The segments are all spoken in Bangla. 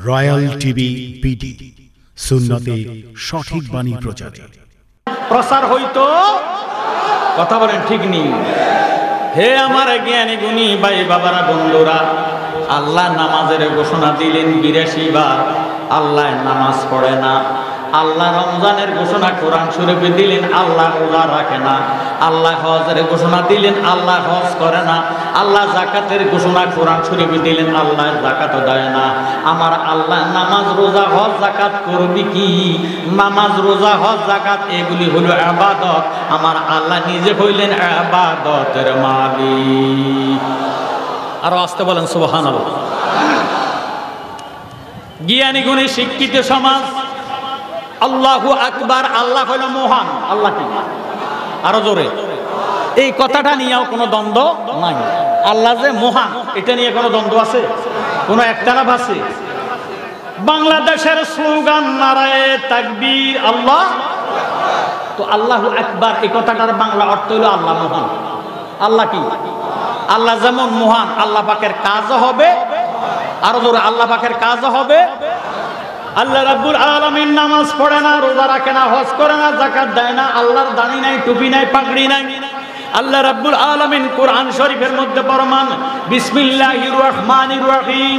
রয়্যাল টিভি বিডি সুন্নতে সঠিক বাণী প্রচারে প্রচার হইতো। কথা বলেন ঠিক নেই? হে আমার জ্ঞানী গুণী ভাই বাবারা বন্ধুরা, আল্লাহ নামাজের ঘোষণা দিলেন 82 বার। আল্লাহ নামাজ পড়ে না। আল্লাহ রমজানের ঘোষণা কোরআন শরীফে দিলেন, আল্লাহ রোজা রাখে না। আল্লাহ হজের ঘোষণা দিলেন, আল্লাহ হজ করে না। আল্লাহ যাকাতের ঘোষণা কোরআন শরীফে দিলেন, আল্লাহ যাকাত দেয় না। আমার আল্লাহ নামাজ রোজা হজ যাকাত করবি কি? নামাজ রোজা হজ যাকাত এগুলি হলো ইবাদত। আমার আল্লাহ নিজে হইলেন ইবাদতের মালিক। আরো আসতে বলেন সুবহানাল্লাহ। জ্ঞানী গুণী শিক্ষিত সমাজ, আল্লাহু আকবার, আল্লাহ হলো মহান। আল্লাহ কি? আরো জোরে। এই কথাটা নিয়েও কোনো দ্বন্দ্ব নাই। আল্লাহ যে মহান, এটা নিয়ে কোনো দ্বন্দ্ব আছে? কোনো একতলাফ আছে? বাংলাদেশের স্লোগান নারায়ে তাকবীর, আল্লাহ। তো আল্লাহু আকবার এই কথাটার বাংলা অর্থ হলো আল্লাহ মহান। আল্লাহ কি? আল্লাহ যেমন মহান, আল্লাহ পাকের কাজও হবে। আরো জোরে, আল্লাহ পাকের কাজও হবে। আল্লাহ রাব্বুল আলামিন নামাজ পড়ে না, রোজা রাখে না, হজ করে না, যাকাত দেয় না। আল্লাহর দাড়ি নাই, টুপি নাই, পাগড়ি নাই। আল্লাহ রাব্বুল আলামিন কোরআন শরীফের মধ্যে ফরমান, বিসমিল্লাহির রহমানির রহিম,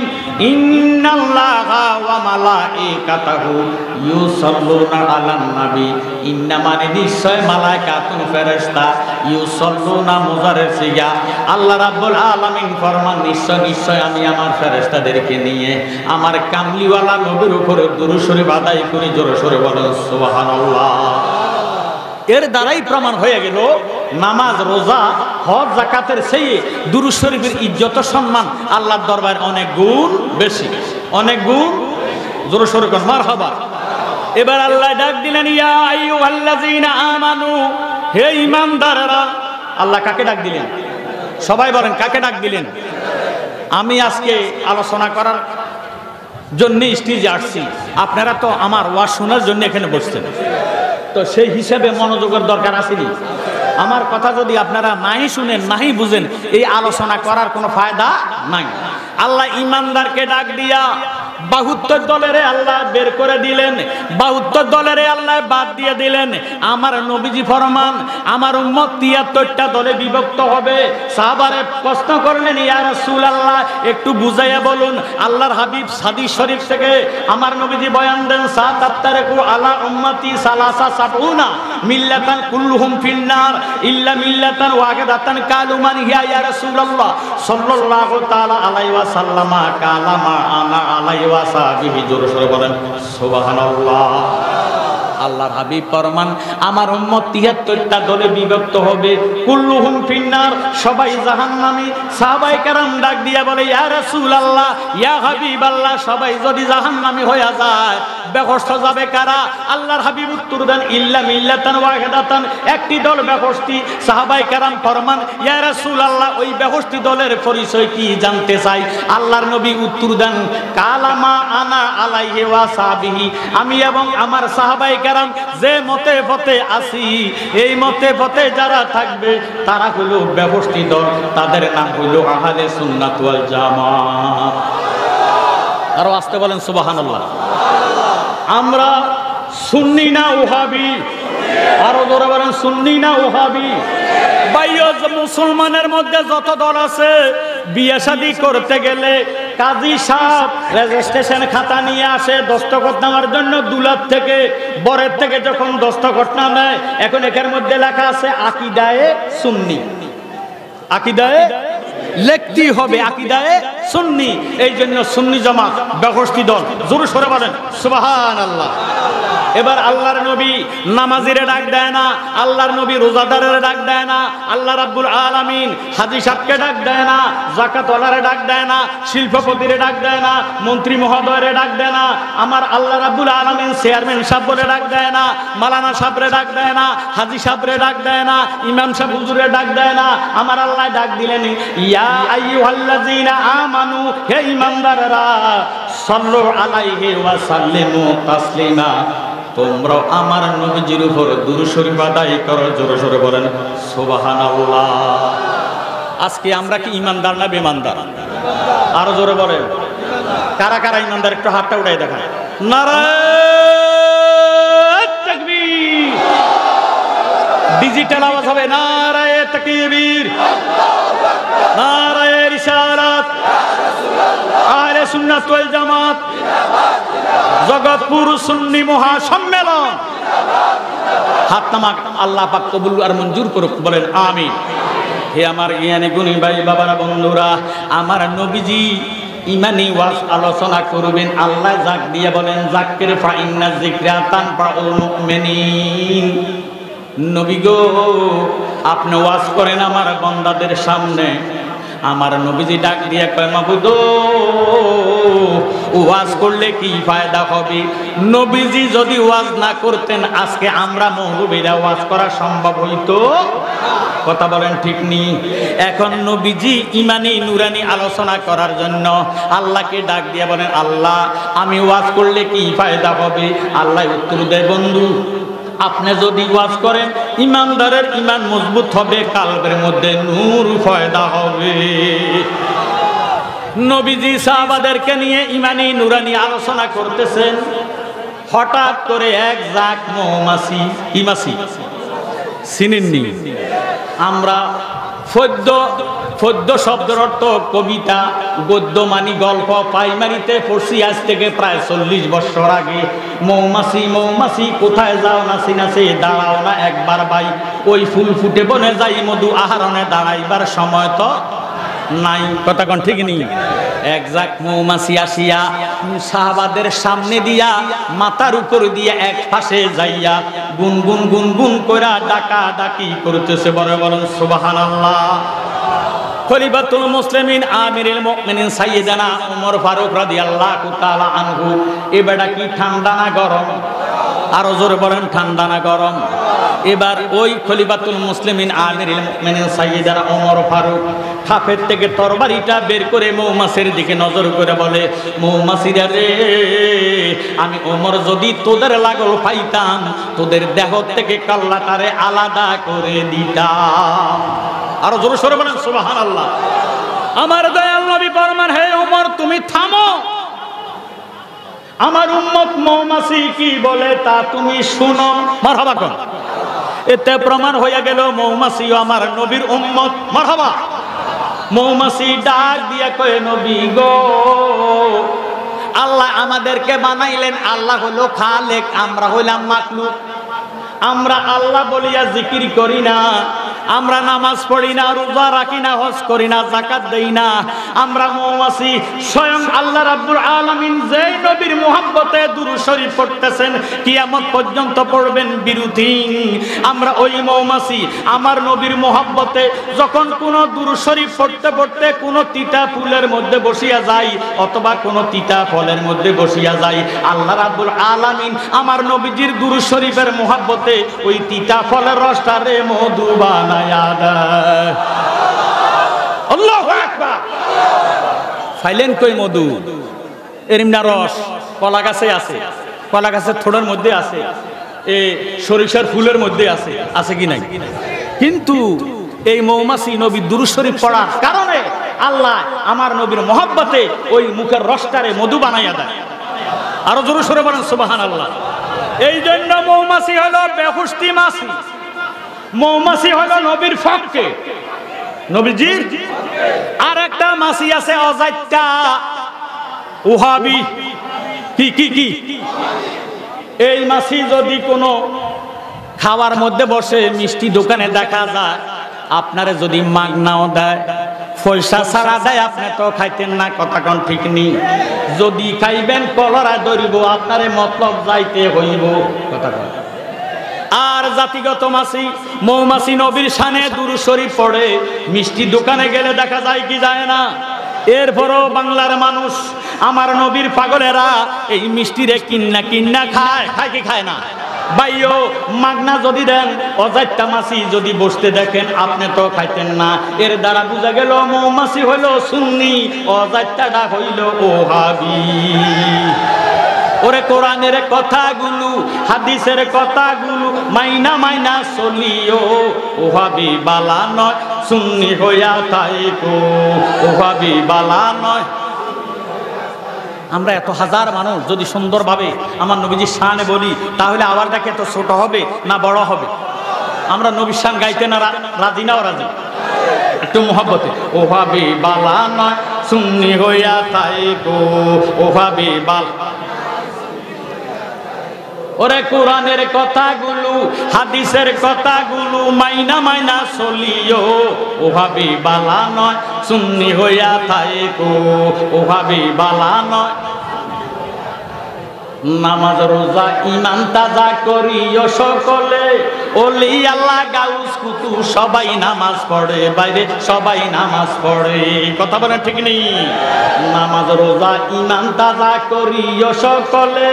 ইন্নাল্লাহা ওয়া মালাইকাতাহু ইউসাল্লুনা আলান নবী। ইন্না মানে নিশ্চয়, মালাইকাতুন ফেরেশতা, ইউসাল্লুনা মুজারের সিগা। আল্লাহ রাব্বুল আলামিন ফরমান, নিশ্চয় নিশ্চয় আমি আমার ফেরেশতাদেরকে নিয়ে আমার কামলিওয়ালা নবীর উপরে দুরূদ শরীফ আদায় করি। জোরে সোরে বলেন সুবহানাল্লাহ। এর দ্বারাই প্রমাণ হয়ে গেল নামাজ, রোজা, হজ, যাকাতের চেয়ে দুরূদ শরীফের ইজ্জত সম্মান আল্লাহর দরবারে অনেক গুণ বেশি, অনেক গুণ। জোরে সোরে কোন মারহাবা। এবার আল্লাহ ডাক দিলেন, ইয়া আইয়ুহাল্লাযীনা আমানু, হে ঈমানদাররা। আল্লাহ কাকে ডাক দিলেন? সবাই বলেন, কাকে ডাক দিলেন? আমি আজকে আলোচনা করার জন্য স্টেজে আসছি, আপনারা তো আমার ওয়াজ শোনার জন্য এখানে বসছেন। তো সেই হিসাবে মনোযোগের দরকার আসেনি। আমার কথা যদি আপনারা নাই শুনেন, নাই বুঝেন, এই আলোচনা করার কোনো ফায়দা নাই। আল্লাহ ইমানদারকে ডাক দিয়া 72 দলের আল্লাহ বের করে দিলেন, 72 দলের আল্লাহ বাদ দিয়ে দিলেন। আমার নবীজি ফরমান, আমার উম্মত 73টা দলে বিভক্ত হবে। সাহাবারে প্রশ্ন করলেন, ইয়া রাসূলুল্লাহ একটু বুঝাইয়া বলুন। আল্লাহর হাবিব হাদিস শরীফ থেকে আমার নবীজি বয়ান দেন, সাতাত্তারিকু আলা উম্মতি সালাসা সাবউনা মিল্লাতান কুল্লুহুম ফিন্নার ইল্লা মিল্লাতান ওয়াহিদাতান কালু মান হিয়া ইয়া রাসূলুল্লাহ সাল্লাল্লাহু তাআলা আলাইহি ওয়াসাল্লাম কালামা আনা আলাইহি ওয়াসাবিহি। জোরে সোরে বলেন সুবহানাল্লাহ। আল্লাহর হাবিব ফরমান, আমার উম্মত 73টা দলে বিভক্ত হবে। কুল্লুহুম ফিন্নার, সবাই জাহান্নামী। সাহাবায়ে কেরাম ডাক দিয়া বলে, ইয়া রাসূলুল্লাহ, ইয়া হাবিবাল্লাহ, সবাই যদি জাহান্নামী হয়ে যায়, বেহেশতে যাবে কারা? আল্লাহর হাবিব উত্তর দেন, ইল্লা মিল্লাতান ওয়াহিদাতান, একটি দল বেহেশতি। সাহাবায়ে কেরাম ফরমান, ইয়া রাসূলুল্লাহ, ওই বেহেশতি দলের পরিচয় কি জানতে চাই। আল্লাহর নবী উত্তর দেন, কালামা আনা আলাইহি ওয়াসাবিহি, আমি এবং আমার সাহাবায়ে কেরাম যে মতে পথে আসি, এই মতে পথে যারা থাকবে তারা হলো বেহেশতি দল। তাদের নাম হলো আহলে সুন্নাত ওয়াল জামাত। আরো আসতে বলেন সুবহানাল্লাহ। আমরা সুন্নি না ওহাবি? আরো জোরে বলেন, সুন্নি না ওহাবি? ভাইও, মুসলমানের মধ্যে যত দল আছে, বিয়ে শাদী করতে গেলে কাজী সাহেব রেজিস্ট্রেশন খাতা নিয়ে আসে দস্তখত নেওয়ার জন্য। দুলার থেকে, বরের থেকে যখন দস্তখত না নেয়, এখন এর মধ্যে লেখা আছে আকীদায়ে সুন্নি। আকীদায়ে লিখতে হবে আকীদায়ে সুন্নি। এই জন্য সুন্নি জামাত বেহেশতি দল। জোরে সোরে বলেন সুবহানাল্লাহ। এবার আল্লাহর নবী নামাজিরে ডাক দেয় না, আল্লাহর নবী রোজাদারের ডাক দেয় না, আল্লাহ রাব্বুল আলামিন হাজী সাহেবকে ডাক দেয় না, যাকাতওয়ালারে ডাক দেয় না, শিল্পপতিরে ডাক দেয় না, মন্ত্রী মহোদয়রে ডাক দেয় না। আমার আল্লাহ রাব্বুল আলামিন চেয়ারম্যান সাহেব বলে ডাক দেয় না, মালানা সাহেবরে ডাক দেয় না, হাজী সাহেবরে ডাক দেয় না, ইমাম সাহেব হুজুরে ডাক দেয় না। আমার আল্লাহ ডাক দিলেন, ইয়া আইয়ুহাল্লাযীনা আমানু, হে ঈমানদাররা, সাল্লু আলাইহি ওয়া সাল্লিমু তাসলিমা, তোমরা আমার নবীজির উপর দুরূদ শরীফ আদায় করো। জোরে সোরে বলেন সুবহানাল্লাহ। আজকে আমরা কি ঈমানদার না বেঈমানদার? আরো জোরে বলেন। কারা কারা ইমানদার একটু হাতটা উঠাই দেখায়। নারায়ে তাকবীর। ডিজিটাল আওয়াজ হবে নারায়ে তাকবীর, নারায়ে রিসালাত, আহলে সুন্নাত ওয়াল জামাত, জগৎপুর সুন্নি মহাসম্মেলন। হাত নামা, আল্লাহ পাক কবুল আর মঞ্জুর করুক, বলেন আমিন। হে আমার জ্ঞানী গুণী ভাই বাবারা বন্ধুরা, আমার নবীজি ইমানি ওয়াজ আলোচনা করবেন। আল্লাহ জাক দিয়ে বলেন যাক্কির ফাইন্না যিকরা তানফাউল মুমিনিন। নবী গো, আপনি ওয়াজ করেন আমার বান্দাদের সামনে। আমার নবীজি ডাক দিয়ে কয় মাবুদ, ওয়াজ করলে কি ফায়দা হবে? নবীজি যদি ওয়াজ না করতেন আজকে আমরা মৌলবীরা ওয়াজ করা সম্ভব হইতো? কথা বলেন ঠিক নি? এখন নবীজি ইমানি নুরানি আলোচনা করার জন্য আল্লাহকে ডাক দিয়ে বলেন আল্লাহ আমি ওয়াজ করলে কি ফায়দা হবে? আল্লাহ উত্তর দেয় বন্ধু, আপনি যদি ওয়াজ করেন ইমানদারের ইমান মজবুত হবে, কালবের মধ্যে নূর পয়দা হবে। নবীজি সাহাবাদেরকে নিয়ে ইমানি নুরানি আলোচনা করতেছেন, হঠাৎ করে এক জাক মৌমাছি, কি মাছি চিনেননি? আমরা ফদ্য শব্দের অর্থ কবিতা, গদ্য মানি গল্প প্রাইমারিতে পড়ছি আজ থেকে প্রায় 40 বছর আগে। মৌমাছি মৌমাছি কোথায় যাও নাচি নাচি দাঁড়াও না একবার ভাই, ওই ফুল ফুটে বনে যাই মধু আহরণে দাঁড়াইবার সময় তো নাই। কথা কোন ঠিক নেই? এক জাক মৌমাছি আসিয়া সাহাবাদের সামনে দিয়া মাথার উপর দিয়া এক পাশে যাইয়া গুনগুন গুনগুন কইরা ডাকা ডাকি করতেছে। বড় বলেন সুবহানাল্লাহ। খলিফাতুল মুসলিমিন আমিরুল মুমিনিন সাইয়েদানা ওমর ফারুক রাদিয়াল্লাহু তাআলা আনহু, এবারে কি ঠান্ডা না গরম? আরো জোরে বলেন ঠান্ডা না গরম? এবার ওই খলিফাতুল মুসলিমিন আমিরুল মুমিনিন সাইয়েদানা ওমর ফারুক খাপের থেকে তরবারিটা বের করে মৌমাছির দিকে নজর করে বলে, মৌমাছিরা রে, আমি ওমর যদি তোদের লাগল পাইতাম তোদের দেহ থেকে কাল্লাটারে আলাদা করে দিতাম। আরো জোরে সরে বলেন সুবহানাল্লাহ। আমার দয়াল নবী ফরমান, হে ওমর তুমি থামো, আমার উম্মত মৌমাছি কি বলে তা তুমি শুনো। মারহাবা কর। এতে প্রমাণ হয়ে গেল মৌমাছিও আমার নবীর উম্মত। মারহাবা। মৌমাছি ডাক দিয়া কয় নবী গো, আল্লাহ আমাদেরকে বানাইলেন, আল্লাহ হলো খালেক, আমরা হইলাম মাখলুক। আমরা আল্লাহ বলিয়া জিকির করি না, আমরা নামাজ পড়ি না, রোজা রাখি না, হজ করি না, যাকাত দেই না। আমরা মৌমাছি। স্বয়ং আল্লাহ রাব্বুল আলামিন যেই নবীর মুহাব্বতে দুরূদ শরীফ পড়তেছেন, কিয়ামত পর্যন্ত পড়বেন বিরতি। আমরা ওই মৌমাছি আমার নবীর মুহাব্বতে যখন কোন দুরূদ শরীফ পড়তে পড়তে কোন তিতা ফুলের মধ্যে বসিয়া যাই অথবা কোন তিতা ফলের মধ্যে বসিয়া যাই, আল্লাহ রাব্বুল আলামিন আমার নবীজির দুরূদ শরীফের মুহাব্বতে ওই তিতা ফলের রসটারে মধু বানায়া দেয়। আল্লাহু আকবার। ফাইলেন কই মধু? এরিমনা রস কলা গাছে আছে, কলা গাছের থোড়ের মধ্যে আছে, এই সরিষার ফুলের মধ্যে আছে, আছে কি নাই? কিন্তু এই মৌমাছি নবী দুরূদ শরীফ পড়ার কারণে আল্লাহ আমার নবীর মহব্বতে ওই মুখের রসটারে মধু বানাইয়া দেয়। আরো জোরে সরে বলেন সুবহানাল্লাহ। এই জন্য মৌমাছি হলো বেহুস্তি মাছি, মৌমাছি হলো নবীর পক্ষে, নবীজির। আর একটা মাছি আছে অজাইতা, ওহাবি। কি কি কি? এই মাছি যদি কোনো খাওয়ার মধ্যে বসে, মিষ্টি দোকানে দেখা যায়, আপনারে যদি মাগনাও দেয়, পয়সা ছাড়া দেয়, আপনি তো খাইতেন না। কথা কোন ঠিক নেই? যদি খাইবেন কলরা ধরিব, আপনারে মতলব যাইতে হইব। কথা কোন? আর জাতিগত মাছি মৌমাছি নবীর শানে দুরূদ শরীফ পড়ে, মিষ্টি দোকানে গেলে দেখা যায় কি যায় না? এরপরও বাংলার মানুষ আমার নবীর পাগলেরা এই মিষ্টিরে কিন্না কিন্না খায়, খায় কি খায় না? ভাইও মাগনা যদি দেন, অজাইতা মাছি যদি বসতে দেখেন, আপনি তো খাইতেন না। এর দ্বারা বোঝা গেল মৌমাছি হইল সুন্নি, অজাইতাটা হইল ওহাবি। ওরে কোরআনের কথাগুলো, হাদিসের কথাগুলো মাইনা মাইনা চলিও, ওহাবি বালা নয়, সুন্নি হইয়া থাইকো, ওহাবি বালা নয়। আমরা এত হাজার মানুষ যদি সুন্দরভাবে আমার নবীজির শানে বলি তাহলে আওয়াজটাকে তো ছোট হবে না বড় হবে? আমরা নবীর শান গাইতে না রাজি নাও রাজি? একটু মোহাব্বতে ও ভাবি বালা নয় সুন্নি হইয়া তাই গো, ও ভাবি বালা। ওরে কোরআনের কথাগুলো হাদিসের কথাগুলো মাইনা মাইনা চলিও, ও ভাবি বালা নয় সুন্নি হইয়া তাই গো, ও ভাবি বালা নয়। নামাজ রোজা ইমান তাজা করিও সকলে, ওলি আল্লাহ গাউস কুতু সবাই নামাজ পড়ে, বাইরে সবাই নামাজ পড়ে। কথা বলেন ঠিক নেই? নামাজ রোজা ইমান তাজা করিও সকলে,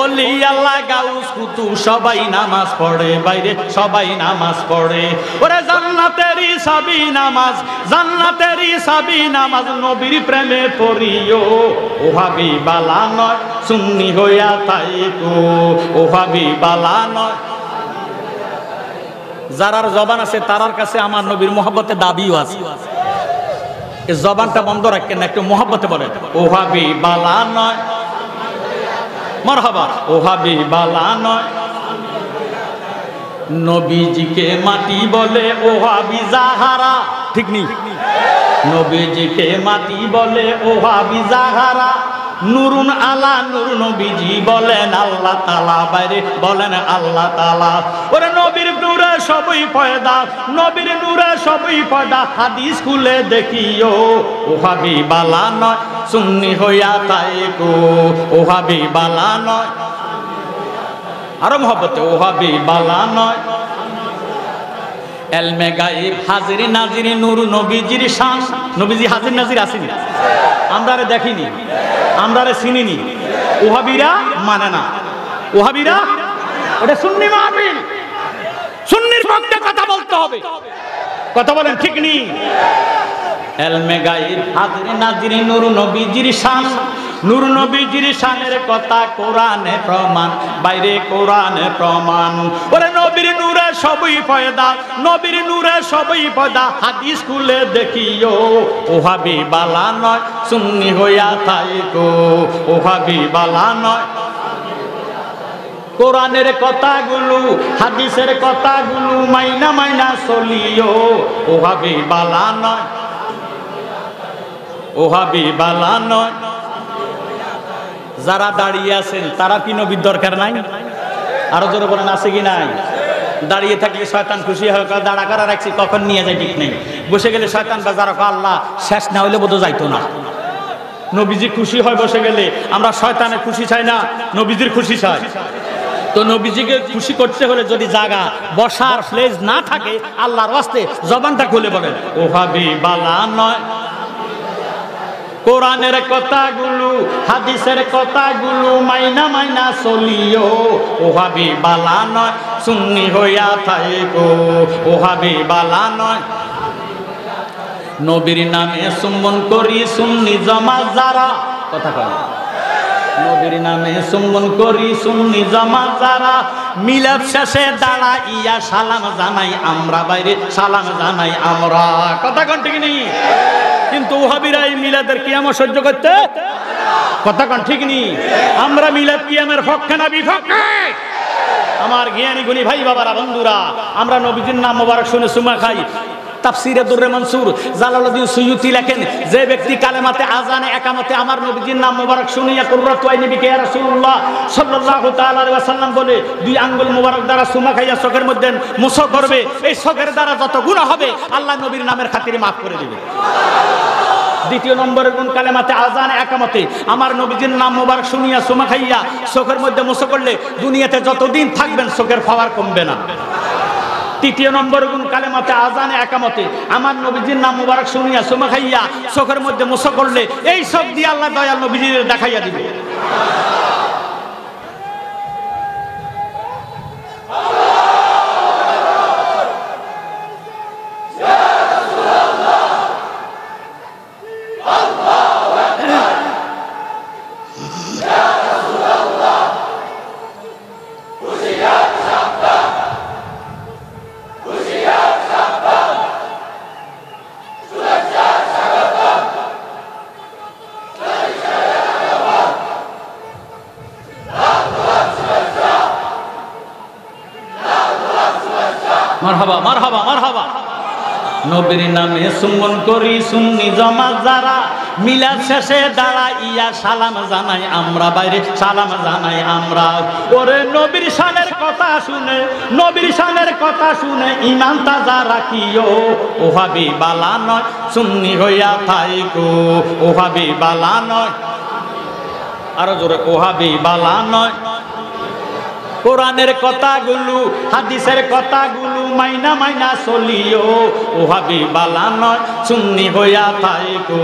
ওলি আল্লাহ গাউস কুতু সবাই নামাজ পড়ে, বাইরে সবাই নামাজ পড়ে। ওরে জান্নাতেরই সাবি নামাজ, জান্নাতেরই সাবি নামাজ নবীর প্রেমে পড়িও, ও ভাবি বালা নয় সুন্নি হইয়া তাই গো, ও ভাবি বালা নয়। যারার জবান আছে তারার কাছে আমার নবীর মোহাব্বতে দাবিও আছে। এই জবানটা বন্ধ রাখেন না, একটু মোহাব্বতে বলেন ও ভাবি বালা নয়। মারহাবা। ও ভাবি বালা নয়। নবীজিকে মাটি বলে ও ভাবি জাহারা, ঠিক নেই? নবীজিকে মাটি বলে ও ভাবি জাহারা, নুরুন আলা নূর নবীজি বলেন আল্লাহ তাআলা, বাইরে বলেন আল্লাহ তাআলা। ওরে নবীর নূরে সবই পয়দা, নবীর নূরে সবই পয়দা, হাদিস খুলে দেখিও, ও ভাবি বালা নয় সুন্নি হইয়া তাই গো, ও ভাবি বালা নয়। আরো মহব্বতে ও ভাবি বালা নয়। এলমে গায়েব হাজির নাজির নূর নবীজির শান। নবীজি হাজির নাজির আসেনি, আমরা দেখিনি, আমরা চিনিনি। ওহাবিরা মানে না, ওহাবিরা ওটা সুন্নি মাহফিল, সুন্নির পক্ষে কথা বলতে হবে। কথা বলেন ঠিক নেই? এলমে গায়েব হাজির নাজির নূর নবীজির শান, নূর নবীজির শানের কথা কোরআনে প্রমাণ, বাইরে কোরআনে প্রমাণ। ওরে নবীর নূরে সবই পয়দা, নবীর নূরে সবই পয়দা, হাদিস খুলে দেখিও, ও ভাবি বালা নয় সুন্নি হইয়া তাই গো, ও ভাবি বালা নয়। কোরআনের কথাগুলো হাদিসের কথাগুলো মাইনা মাইনা চলিও, ও ভাবি বালা নয়, ও ভাবি বালা নয়। যারা দাঁড়িয়ে আছেন তারা কি নবীর দরকার নাই? আরো জোরে বলেন আছে কি নাই? দাঁড়িয়ে থাকলে শয়তান খুশি হয়, দাঁড়া করা রাখছি কখন নিয়ে যায় ঠিক নেই। বসে গেলে শয়তান বাজার আল্লাহ শেষ না হইলে বোধ যাইতো না। নবীজি খুশি হয় বসে গেলে, আমরা শয়তানের খুশি চাই না, নবীজির খুশি চাই। তো নবীজিকে খুশি করতে হলে যদি জায়গা বসার প্লেস না থাকে, আল্লাহর ওয়াস্তে জবানটা খুলে বলেন ও ভাবি বালা নয়। কোরআনের কথাগুলো হাদিসের কথাগুলো মাইনা মাইনা চলিও, ও ভাবি বালা নয় সুন্নি হইয়া তাই গো, ও ভাবি বালা নয়। নবীর নামে চুম্বন করি সুন্নি জামাত যারা, কথা কয় নবীর নামে চুম্বন করি সুন্নি জামাত যারা, মিলাদ শেষে দাঁড়াইয়া সালাম জানাই আমরা, বাইরে সালাম জানাই আমরা। কথা কন ঠিক নেই? কিন্তু ওহাবিরা এই মিলাদের কিয়ামত সহ্য করতে, কথা কন ঠিক নেই? আমরা মিলাদ কিয়ামের পক্ষে না বিপক্ষে? আমার জ্ঞানী গুণী ভাই বাবারা বন্ধুরা, আমরা নবীজির নাম মোবারক শুনে সুমা খাই। তাফসিরে দুররে মনসুর জালালউদ্দিন সুয়ুতি লেখেন, যে ব্যক্তি কালেমাতে আজানে একামতে আমার নবীজির নাম মোবারক শুনিয়া কুররাতু আইনি বিকে ইয়া রাসূলুল্লাহ সাল্লাল্লাহু তাআলা আলাইহি ওয়াসাল্লাম বলে দুই আঙ্গুল মোবারক দ্বারা সুমা খাইয়া চোখের মধ্যে মুছো করবে, এই চোখের দ্বারা যত গুনাহ হবে আল্লাহ নবীর নামের খাতিরে মাফ করে দিবে। দ্বিতীয় নম্বরের গুণ কালেমাতে আজানে একামতে আমার নবীজির নাম মোবারক শুনিয়া সুমা খাইয়া চোখের মধ্যে মুছো করলে দুনিয়াতে যতদিন থাকবেন চোখের পাওয়ার কমবে না। তৃতীয় নম্বর গুণ কালেমাতে আজানে একামতে আমার নবীজির নাম মুবারক শুনিয়া সুমা খাইয়া চোখের মধ্যে মুছো করলে এই সব দিয়ে আল্লাহ দয়াল নবীজির দেখাইয়া দিবে। মারহাবা মারহাবা মারহাবা। নবীর নামে সুমন করি সুন্নি জমা যারা, মিলাদ শেষে দাঁড়াইয়া সালাম জানাই আমরা, বাইরে সালাম জানাই আমরা। ওরে নবীর শানের কথা শুনে, নবীর শানের কথা শুনে ঈমান তাজা রাখিও, ও হাবিবালা নয় সুন্নি হইয়া থাইকো, ও হাবিবালা নয়, আরো জোরে, ও হাবিবালা নয়। কোরআনের কথাগুলো হাদিসের কথাগুলো মাইনা মাইনা চলিও, ও হাবিবালা নয় সুন্নি হইয়া থাইকো,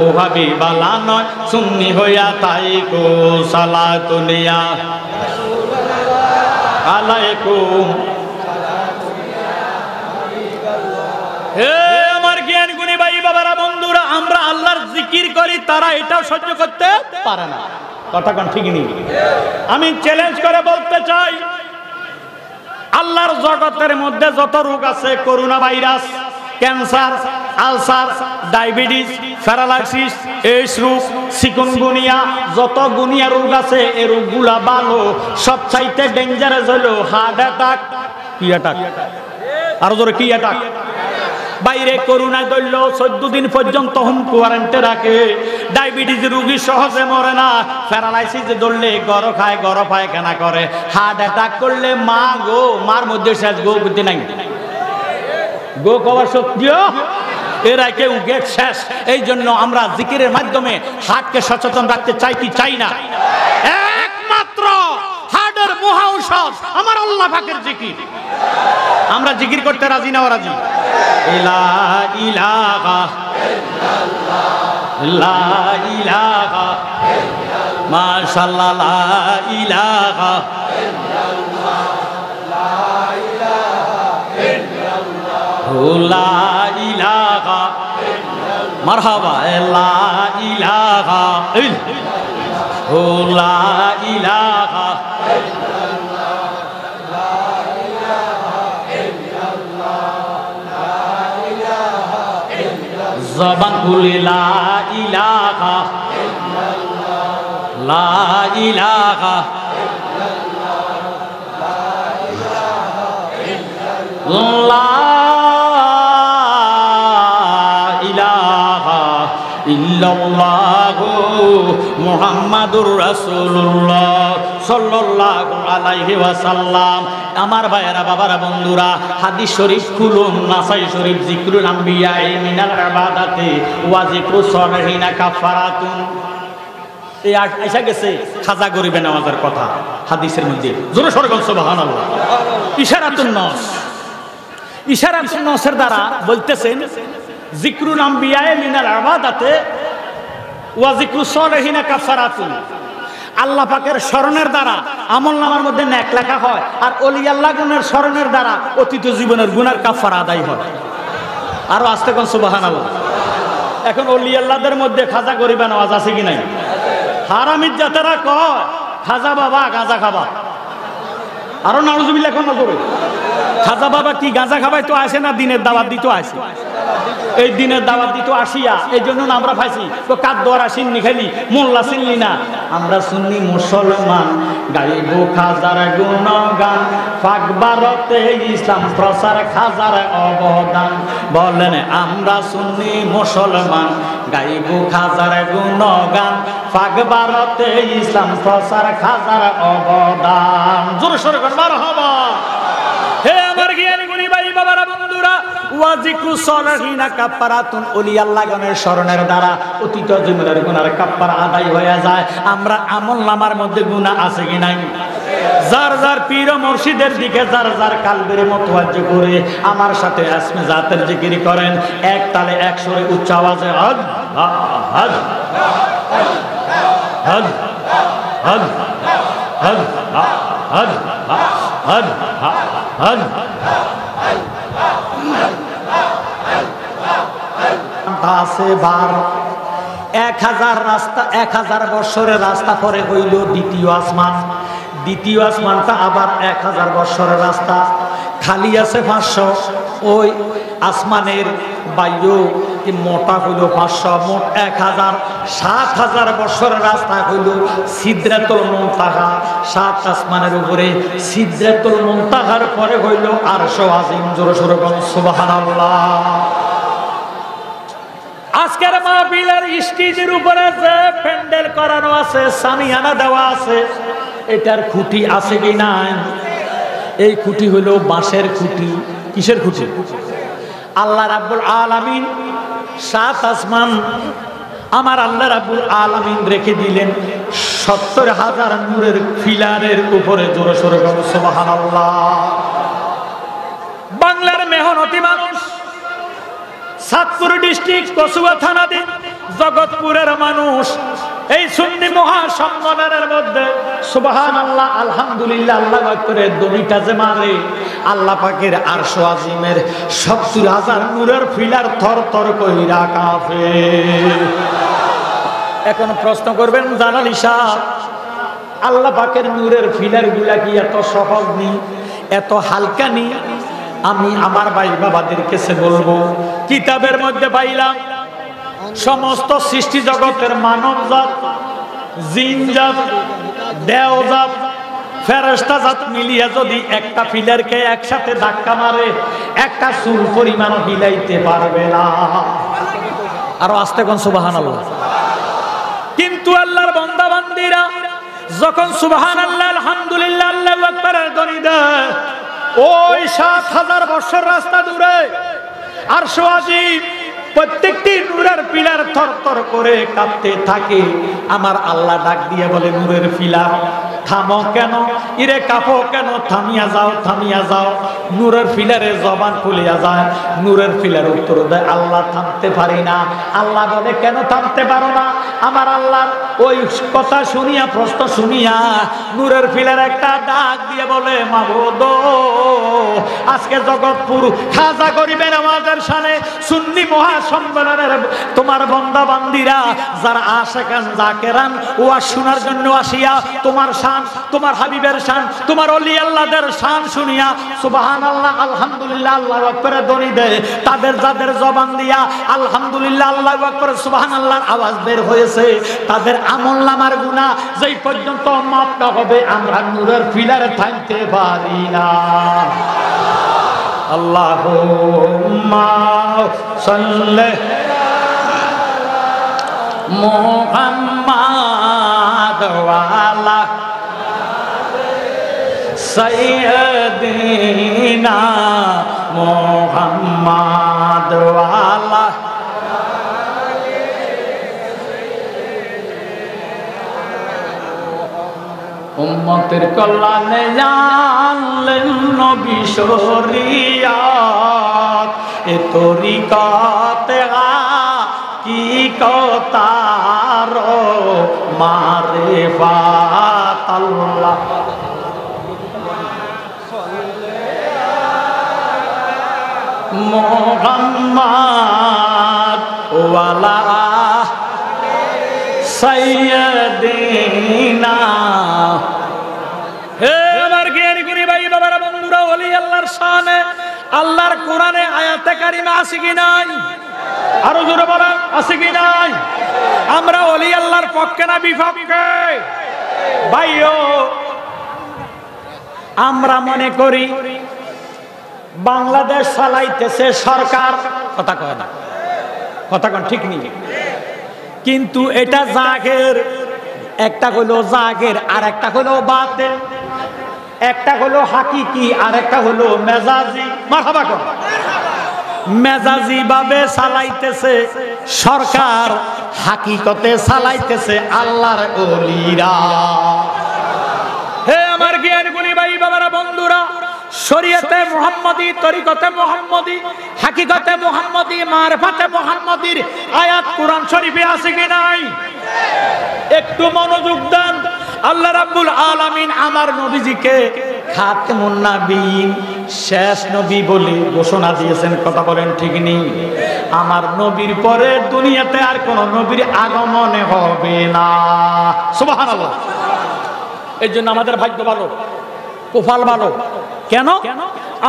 ও হাবিবালা নয় সুন্নি হইয়া থাইকো। সালাতুনিয়া আলাইকুম। হে আমার জ্ঞান গুণী ভাই বাবারা বন্ধুরা, আমরা আল্লাহর জিকির করি, তারা এটাও সহ্য করতে পারে না। কথা কোন ঠিক নেই? আমি চ্যালেঞ্জ করে বলতে চাই, আল্লাহর জগতের মধ্যে যত রোগ আছে, corona virus, cancer, ulcer, diabetes, paralysis, AIDS রোগ, চিকুনগুনিয়া, যত গুনিয়া রোগ আছে, এই রোগগুলা ভালো। সবচাইতে ডেঞ্জারাস হলো হার্ট অ্যাটাক। কি অ্যাটাক? আরো জোরে, কি অ্যাটাক? বাইরে করোনায় ধরল 14 দিন পর্যন্ত হোম কোয়ারেন্টে রাখে। ডায়াবেটিস রোগী সহজে মরে না, প্যারালাইসিস ধরলে গড় খায়, গড় পায়খানা করে। হার্ট অ্যাটাক করলে মা গো, মার মধ্যে শেষ, গো বুদ্ধি নাই, গো কবার শক্তিও এরা কেউ গেট শেষ। এই জন্য আমরা জিকিরের মাধ্যমে হার্টকে সচেতন রাখতে চাই কি চাই না? একমাত্র হার্টের মহা ঔষধ আমার আল্লাহ পাকের জিকির। আমরা জিকির করতে রাজি না? রাজি। লা ইলাহা ইল্লাল্লাহ, লা ইলাহা ইল্লাল্লাহ, মাশাআল্লাহ, লা ইলাহা ইল্লাল্লাহ, লা ইলাহা ইল্লাল্লাহ, লা ইলাহা ইল্লাল্লাহ, মারহাবা, লা ইলাহা ইল্লাল্লাহ, লা ইলাহা জবান খুলে লা ইলাহা ইল্লাল্লাহ, লা ইলাহা ইল্লাল্লাহ, লা ইলাহা ইল্লাল্লাহু মুহাম্মাদুর রাসূলুল্লাহ সাল্লাল্লাহু আলাইহি ওয়াসাল্লাম। আমার ভাইয়েরা, বাবারা, বন্ধুরা, হাদিস শরীফ খুলুন, নাসাই শরীফ, জিকরুল আম্বিয়া মিনাল ইবাদাতি ওয়া জিকরুস সালিহিনা কাফারাতুন। এই আইসা গেছে খাজা গরিবে নামাজের কথা হাদিসের মধ্যে। জোরে সরে বল সুবহানাল্লাহ। ইশারাতুন নাস, ইশারাতুন নাসের দ্বারা বলতেছেন জিকরুল আম্বিয়া মিনাল ইবাদাতি ওয়া জিকরুস সালিহিনা কাফারাতুন। আল্লাহ পাকের স্মরণের দ্বারা আমলনামার মধ্যে নেক লেখা হয়, আর ওলি আল্লাহ গুণের স্মরণের দ্বারা অতীত জীবনের গুনার কাফারা আদায় হয়। আরো আস্তে কোন সুবহানাল্লাহ। এখন ওলি আল্লাহদের মধ্যে খাজা গরিবা নামাজ আছে কি নাই? হারামির জাতেরা কয় খাজা বাবা গাঁজা খাবা। আরো নাউজুবিল্লাহ কোন করে। খাজা বাবা কি গাঁজা খাবাই তো আসে না, দিনের দাওয়াত দিতে আসে। এই দিনের দাওয়াত দিতে আসিয়া এই জন্য আমরা পাইছি তো কাদ দোয়ারা সিন্নি খাইলি মোল্লা চিনলি না। আমরা সুন্নি মুসলমান, গাইব খাজার গুণগান, পাক ভারতে ইসলাম প্রচার খাজার অবদান। বলেন আমরা সুন্নি মুসলমান, গাইব খাজার গুণগান, পাক ভারতে ইসলাম প্রচার খাজার অবদান। জোরে সোরে কর মারহাবা। হে আমার জ্ঞানী গুণী ভাই বাবারা বন্ধুরা, ওয়া জিকরুস সালিহিনা কাফারাতুন, ওলি আল্লাহগণের স্মরণের দ্বারা অতীত জীবনের গুনার কাফারা আদায় হয়ে যায়। আমরা আমলনামার মধ্যে গুনাহ আছে কি নাই? যার যার পীর ও মুর্শিদের দিকে যার যার কালবের মুতাওয়াজ্জহ করে আমার সাথে আসমে জাতের জিকির করেন, এক তালে এক সুরে উচ্চ আওয়াজে হদ হদ হদ হদ হদ হদ হদ হদ। আছে বার 1000 রাস্তা, 1000 বছরের রাস্তা পরে হইল দ্বিতীয় আসমান। দ্বিতীয় আসমানটা আবার 1000 বছরের রাস্তা, খালি আছে 500। ওই আসমানের বায়ু কি মোটা হইল 500, মোট 1000, 7000 বছরের রাস্তা হইল সিদরাতুল মুনতাহা। 7 আসমানের উপরে সিদরাতুল মুনতাহার পরে হইল আরশ আজিম। জোরে সোরে বলুন সুবহানাল্লাহ। আজকের মাহফিলের স্টেজের উপরে যে প্যান্ডেল করানো আছে, সামিয়ানা দেওয়া আছে, এটার খুঁটি আছে কি নাই? এই খুঁটি হলো বাঁশের খুঁটি। কিসের খুঁটি? আল্লাহ রাব্বুল আলামিন 7 আসমান আমার আল্লাহ রাব্বুল আলামিন রেখে দিলেন 70,000 নূরের ফিলারের উপরে। জোরে সোরে বলুন সুবহানাল্লাহ। বাংলার মেহনতি মানুষ, সাতপুর ডিস্ট্রিক্ট কসুয়া থানাধীন জগৎপুরের মানুষ এই সুন্নি মহাসম্মেলনের মধ্যে সুবহানাল্লাহ আলহামদুলিল্লাহ আল্লাহু আকবার দুইটা যে মারে, আল্লাহ পাকের আরশ আজিমের 70,000 নূরের ফিলার থরথর কইরা কাঁপে। এখন প্রশ্ন করবেন জালালী সাহেব, আল্লাহ পাকের নূরের ফিলার গুলা কি এত সহজ নি, এত হালকা নি? আমি আমার ভাই বাবাদের কাছে বলবো, কিতাবের মধ্যে পাইলাম সমস্ত সৃষ্টি জগতের মানব জাত, জিন জাত, দেও জাত, ফেরেশতা জাত মিলিয়ে যদি একটা ফিলারকে একসাথে ধাক্কা মারে, একটা চুল পরিমাণ হিলাইতে পারবে না। আরো আস্তে কোন সুবহানাল্লাহ। কিন্তু আল্লাহর বান্দা বান্দীরা যখন সুবহানাল্লাহ আলহামদুলিল্লাহ আল্লাহু আকবারের ধ্বনি দেয়, ওই 7000 বছর রাস্তা দূরে আরশ আজিম প্রত্যেকটি নূরের পিলার থরথর করে কাঁপতে থাকে। আমার আল্লাহ ডাক দিয়ে বলে, নূরের পিলার থামো কেন, ইরে কাঁপো কেন, থামিয়া যাও, থামিয়া যাও। নূরের পিলারে জবান খুলিয়া যায়, নূরের পিলার উত্তর দেয়, আল্লাহ থামতে পারি না। আল্লাহ বলে, কেন থামতে পারো না? আমার আল্লাহ ওই কথা শুনিয়া, প্রশ্ন শুনিয়া নূরের পিলার একটা ডাক দিয়ে বলে, মাবুদ আজকে জগৎপুর খাজা গরিবের আমাদের সামনে সুন্নি মহাসম্মেলনের তোমার বান্দা বান্দিরা যারা আশিকান জাকেরান ওয়াজ শোনার জন্য আসিয়া তোমার শান, তোমার হাবিবের শান, তোমার ওলি আল্লাহদের শান শুনিয়া সুবহানাল্লাহ আলহামদুলিল্লাহ আল্লাহু আকবারের ধ্বনি দেয়, তাদের যাদের জবান দিয়া আলহামদুলিল্লাহ আল্লাহু আকবার সুবহানাল্লাহর আওয়াজ বের হয়েছে, তাদের আমলনামার গুনাহ যেই পর্যন্ত মাফ না হবে আমরা নূরের পিলারে থামতে পারি না। আল্লাহুম্মা সাল্লি মুহাম্মাদ ওয়া আলা সাইয়্যিদিনা মুহাম্মাদ ওয়া আলা উম্মতের কল্যাণে জানলেন নবী শরিয়াত, এ তরিকতে কি কতার মারিফাত আল্লাহ মুহাম্মদ ওয়ালা সাইয়্যিদিনা। হে আমার জ্ঞানী গুণী ভাই বাবারা বন্ধুরা, ওলি আল্লাহর শানে আল্লাহর কোরআনে আয়াতে কারিমা আছে কি নাই? আরো জোরে বলেন, আছে কি নাই? আমরা ওলি আল্লাহর পক্ষে না বিপক্ষে? ভাইও আমরা মনে করি বাংলাদেশ চালাইতেছে সরকার, কথা কয় না, কথা কন ঠিক নেই, কিন্তু এটা জাগের, একটা হলো জাগের আর একটা হলো বাতিল, একটা হলো হাকিকি আর একটা হলো মেজাজি। মারহাবা কর। মেজাজি ভাবে চালাইতেছে সরকার, হাকিকতে চালাইতেছে আল্লাহর ওলিরা। হে আমার জ্ঞানী গুণী ভাই বাবারা বন্ধুরা, শরীয়তে মুহাম্মদী, তরিকতে মুহাম্মদী, হাকিকতে মুহাম্মদী, মারফাতে মুহাম্মদীর আয়াত কোরআন শরীফে আছে কি নাই? একটু মনোযোগ দেন। আল্লাহ রাব্বুল আলামিন আমার নবীজিকে খাতেমুন নবীন, শেষ নবী বলে ঘোষণা দিয়েছেন, কথা বলেন ঠিক নেই? আমার নবীর পরে দুনিয়াতে আর কোন নবীর আগমন হবে না। সুবহানাল্লাহ। এই জন্য আমাদের ভাগ্য ভালো, কপাল ভালো। কেন?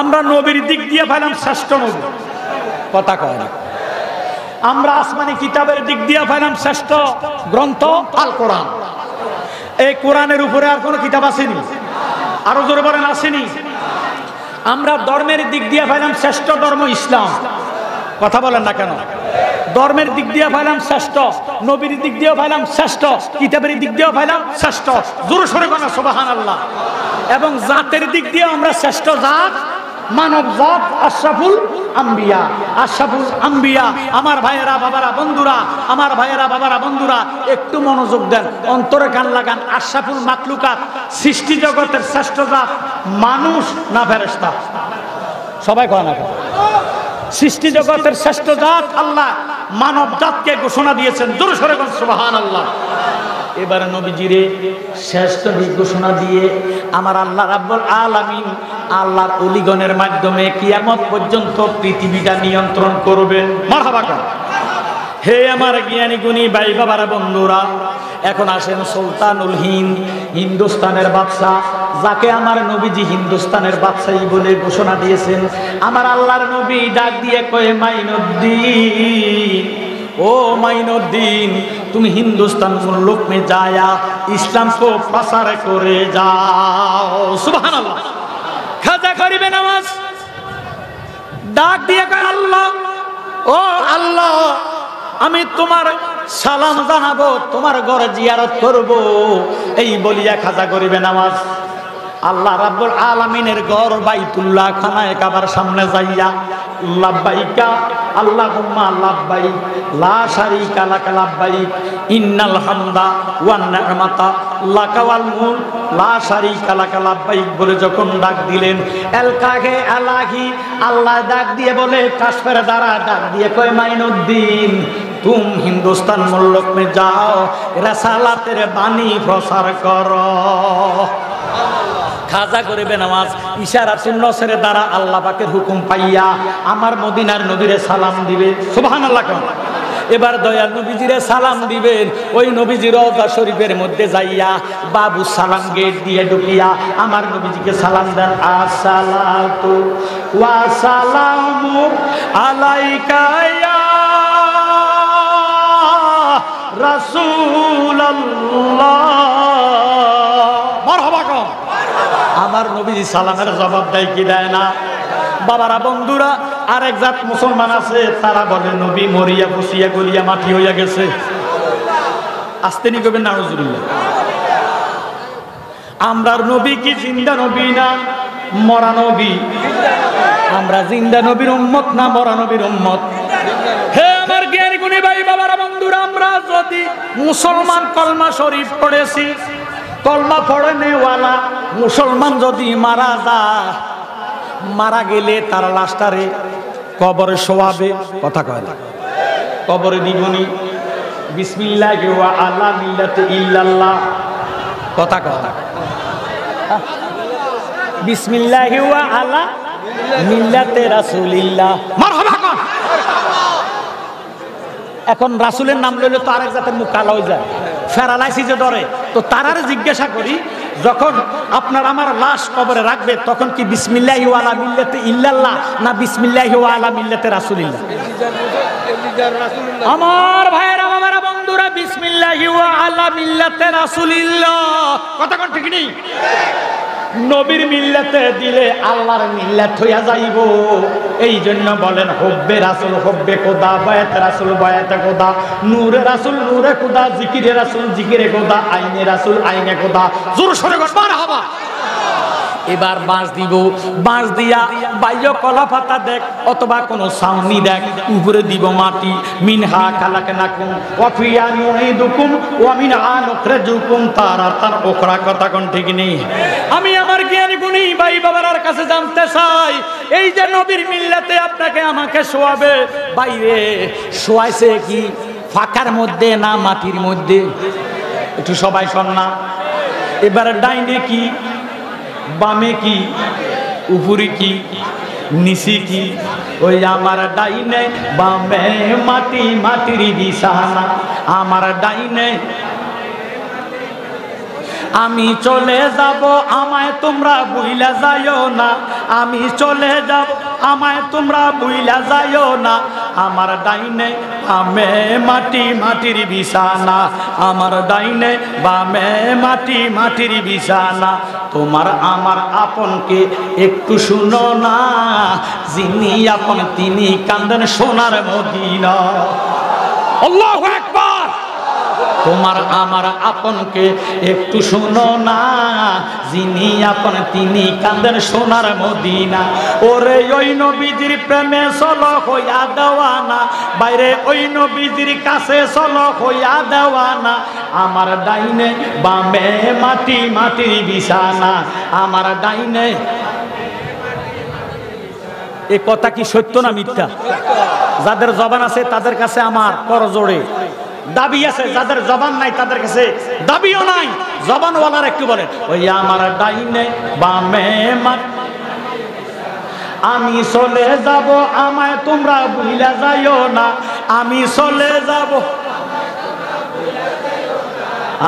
আমরা নবীর দিক দিয়ে পেলাম শ্রেষ্ঠ নবী। কথা কয় না। আমরা আসমানি কিতাবের দিক দিয়ে পাইলাম শ্রেষ্ঠ গ্রন্থ আল কোরআন। এই কোরআনের উপরে আর কোনো কিতাব আসেনি, আরো জোরে বলেন আসেনি। আমরা ধর্মের দিক দিয়ে পাইলাম শ্রেষ্ঠ ধর্ম ইসলাম, কথা বলেন না কেন? ধর্মের দিক দিয়ে পাইলাম শ্রেষ্ঠ, নবীর দিক দিয়েও পাইলাম শ্রেষ্ঠ, কিতাবের দিক দিয়েও পাইলাম শ্রেষ্ঠ, জোরে সোরে বলেন সুবহানাল্লাহ। এবং জাতের দিক দিয়ে আমরা শ্রেষ্ঠ জাত, মানব জাত, আশরাফুল আম্বিয়া, আশরাফুল আম্বিয়া। আমার ভাইয়েরা বাবারা বন্ধুরা, আমার ভাইয়েরা বাবারা বন্ধুরা, একটু মনোযোগ দেন, অন্তরে কান লাগান। আশরাফুল মাখলুকাত, সৃষ্টি জগতের শ্রেষ্ঠ জাত মানুষ না ফেরেশতা? সবাই কয় না? সৃষ্টি জগতের শ্রেষ্ঠ জাত আল্লাহ মানব জাতকে ঘোষণা দিয়েছেন, জোরে সোরে বলেন সুবহানাল্লাহ। এবারে নবীজিরে শ্রেষ্ঠ ঘোষণা দিয়ে আমার আল্লাহ রাব্বুল আলামিন আল্লাহর ওলিগণের মাধ্যমে কিয়ামত পর্যন্ত পৃথিবীটা নিয়ন্ত্রণ করবেন। মারহাবা কর। হে আমার জ্ঞানী গুণী ভাই বাবারা বন্ধুরা, এখন আসেন সুলতানুল হিন্দ, হিন্দুস্তানের বাদশা, যাকে আমার নবীজি হিন্দুস্তানের বাদশাহী বলে ঘোষণা দিয়েছেন। আমার আল্লাহর নবী ডাক দিয়ে কয়ে, মাইনুদ্দিন, ও মাইনুদ্দিন, তুমি হিন্দুস্তান মুল্লুক মে যায়া ইসলাম কো প্রসার করে যাও। সুবহানাল্লাহ। খাজা করিবে নামাজ ডাক দিয়ে কয়, আল্লাহ, ও আল্লাহ, আমি তোমার সালাম জানাবো, তোমার ঘরে জিয়ারত করব, এই বলিয়া খাজা করিবে নামাজ আল্লাহ রাব্বুল আলামিনের ঘর বাইতুল্লাহ খানায়ে কাবার সামনে যাইয়া লাব্বাইকা আল্লাহুম্মা লাব্বাইক লা শারীকা লাক লাব্বাইক ইন্নাল হামদা ওয়ান নি'মাতা লাকা ওয়াল মুলক লা শারীকা লাক লাব্বাইক বলে যখন ডাক দিলেন, এলকাহে আলাহি, আল্লাহ ডাক দিয়ে বলে কাশফের দ্বারা ডাক দিয়ে কয়, মাইনুদ্দিন, তুম হিন্দুস্তান মুল্লুক মে যাও, রিসালাতের বাণী প্রচার করো। খাজা করিবে নামাজ ইশারাতুন নসরের দ্বারা আল্লাহ পাকের হুকুম পাইয়া আমার মদিনার নবীরে সালাম দিবে। সুবহানাল্লাহ। এবার দয়াল নবীজিরে সালাম দিবেন, ওই নবীজির রওজা শরীফের মধ্যে যাইয়া বাবু সালাম গেট দিয়ে ঢুকিয়া আমার নবীজিকে সালাম দেন, আসসালাতু ওয়া সালামু আলাইকা ইয়া রাসূলুল্লাহ। মারহাবা কর। আমার নবীজি সালামের জবাব দেয় কি দেয় না? বাবারা বন্ধুরা, আরেক জাত মুসলমান আছে, তারা বলে নবী মরিয়া বসিয়া গলিয়া মাটি হইয়া গেছে। আস্তে নি কবেন নাউজুবিল্লাহ। আমরার নবী কি জিন্দা নবী না মরা নবী? আমরা জিন্দা নবীর উম্মত না মরা নবীর উম্মত? হে আমার জ্ঞানী গুণী ভাই বাবারা বন্ধুরা, আমরা যদি মুসলমান কলমা শরীফ পড়েছি, কলমা পড়ে নেওয়ালা মুসলমান যদি মারা যায়, মারা গেলে তার লাশটারে কবরে শোয়াবে, কথা কয় না? কবরে দিবনি বিসমিল্লাহি ওয়া আলা মিল্লাতি ইল্লাল্লাহ, কথা কয় না? বিসমিল্লাহি ওয়া আলা মিল্লাতে রাসূলিল্লাহ। মারহাবা কর। এখন রাসূলের নাম লইলে তো আরেক জাতের মুখ কালো হয়ে যায়, প্যারালাইসিসে ধরে। তো তারারে জিজ্ঞাসা করি, যখন আপনার আমার লাশ কবরে রাখবে তখন কি বিসমিল্লাহি ওয়া আলা মিল্লাতি ইল্লাল্লাহ না বিসমিল্লাহি ওয়া আলা মিল্লাতি রাসূলিল্লাহ? আমার ভাইয়েরা বাবারা বন্ধুরা, বিসমিল্লাহি ওয়া আলা মিল্লাতি রাসূলিল্লাহ, কথা কোন ঠিক নেই? নবীর মিল্লাতে দিলে আল্লাহর মিল্লাত হইয়া যাইব। এই জন্য বলেন হব্বে রাসূল হব্বে খোদা, বায়াতে রাসূল বায়াতে খোদা, নূরে রাসূল নূরে খোদা, জিকিরে রাসূল জিকিরে খোদা, আইনে রাসূল আইনে খোদা। জোর সরে মারহাবা। এবার বাঁশ দিব, বাঁশ দিয়া বাইয় কলা পাতা দেখ অথবা কোনো ছাউনি দেখ, উপরে দিব মাটি। মিনহা খালাকনাকুম ওয়া ফিহা নুঈদুকুম ওয়া মিনহা নুখরিজুকুম তারাতান উখরা, কথা কোন ঠিক নেই? আমি আমার জ্ঞানী গুণী ভাই বাবার কাছে জানতে চাই, এই যে নবীর মিল্লাতে আপনাকে আমাকে শোয়াবে, বাইরে শোয়াইছে কি ফাঁকার মধ্যে না মাটির মধ্যে? একটু সবাই শোন না। এবারে ডাইনে কি, বামে কি, উপরে কি, নিচে কি? ওই আমার ডাইনে বামে মাটি, মাটির বিছানা। আমার ডাইনে আমি চলে যাব, আমায় তোমরা ভুইলা যাইও না। আমি চলে যাব আমায় তোমরা ভুইলা যাইও না আমার ডাইনে বামে মাটি মাটির বিছানা আমার ডাইনে বামে মাটি মাটির বিছানা তোমার আমার আপনকে একটু শুনো না যিনি আপন তিনি কান্দেন সোনার মদিনা আল্লাহু আকবার তোমার আমার আপনকে একটু শুনো না যিনি আপন তিনি কান্দেন সোনার মদিনা ওরে ওই নবীজির প্রেমে চলো হইয়া দেওয়ানা বাইরে ওই নবীজির কাছে চলো হইয়া দেওয়ানা আমার ডাইনে বামে মাটি মাটির বিছানা আমার ডাইনে এ কথা কি সত্য না মিথ্যা যাদের জবান আছে তাদের কাছে আমার করজোড়ে দাবি আছে যাদের জবান নাই তাদের কাছে দাবিও নাই জবানওয়ালার একটু বলেন ওই আমার ডাইনে বামে আমি চলে যাব আমায় তোমরা ভুইলা যাইও না আমি চলে যাব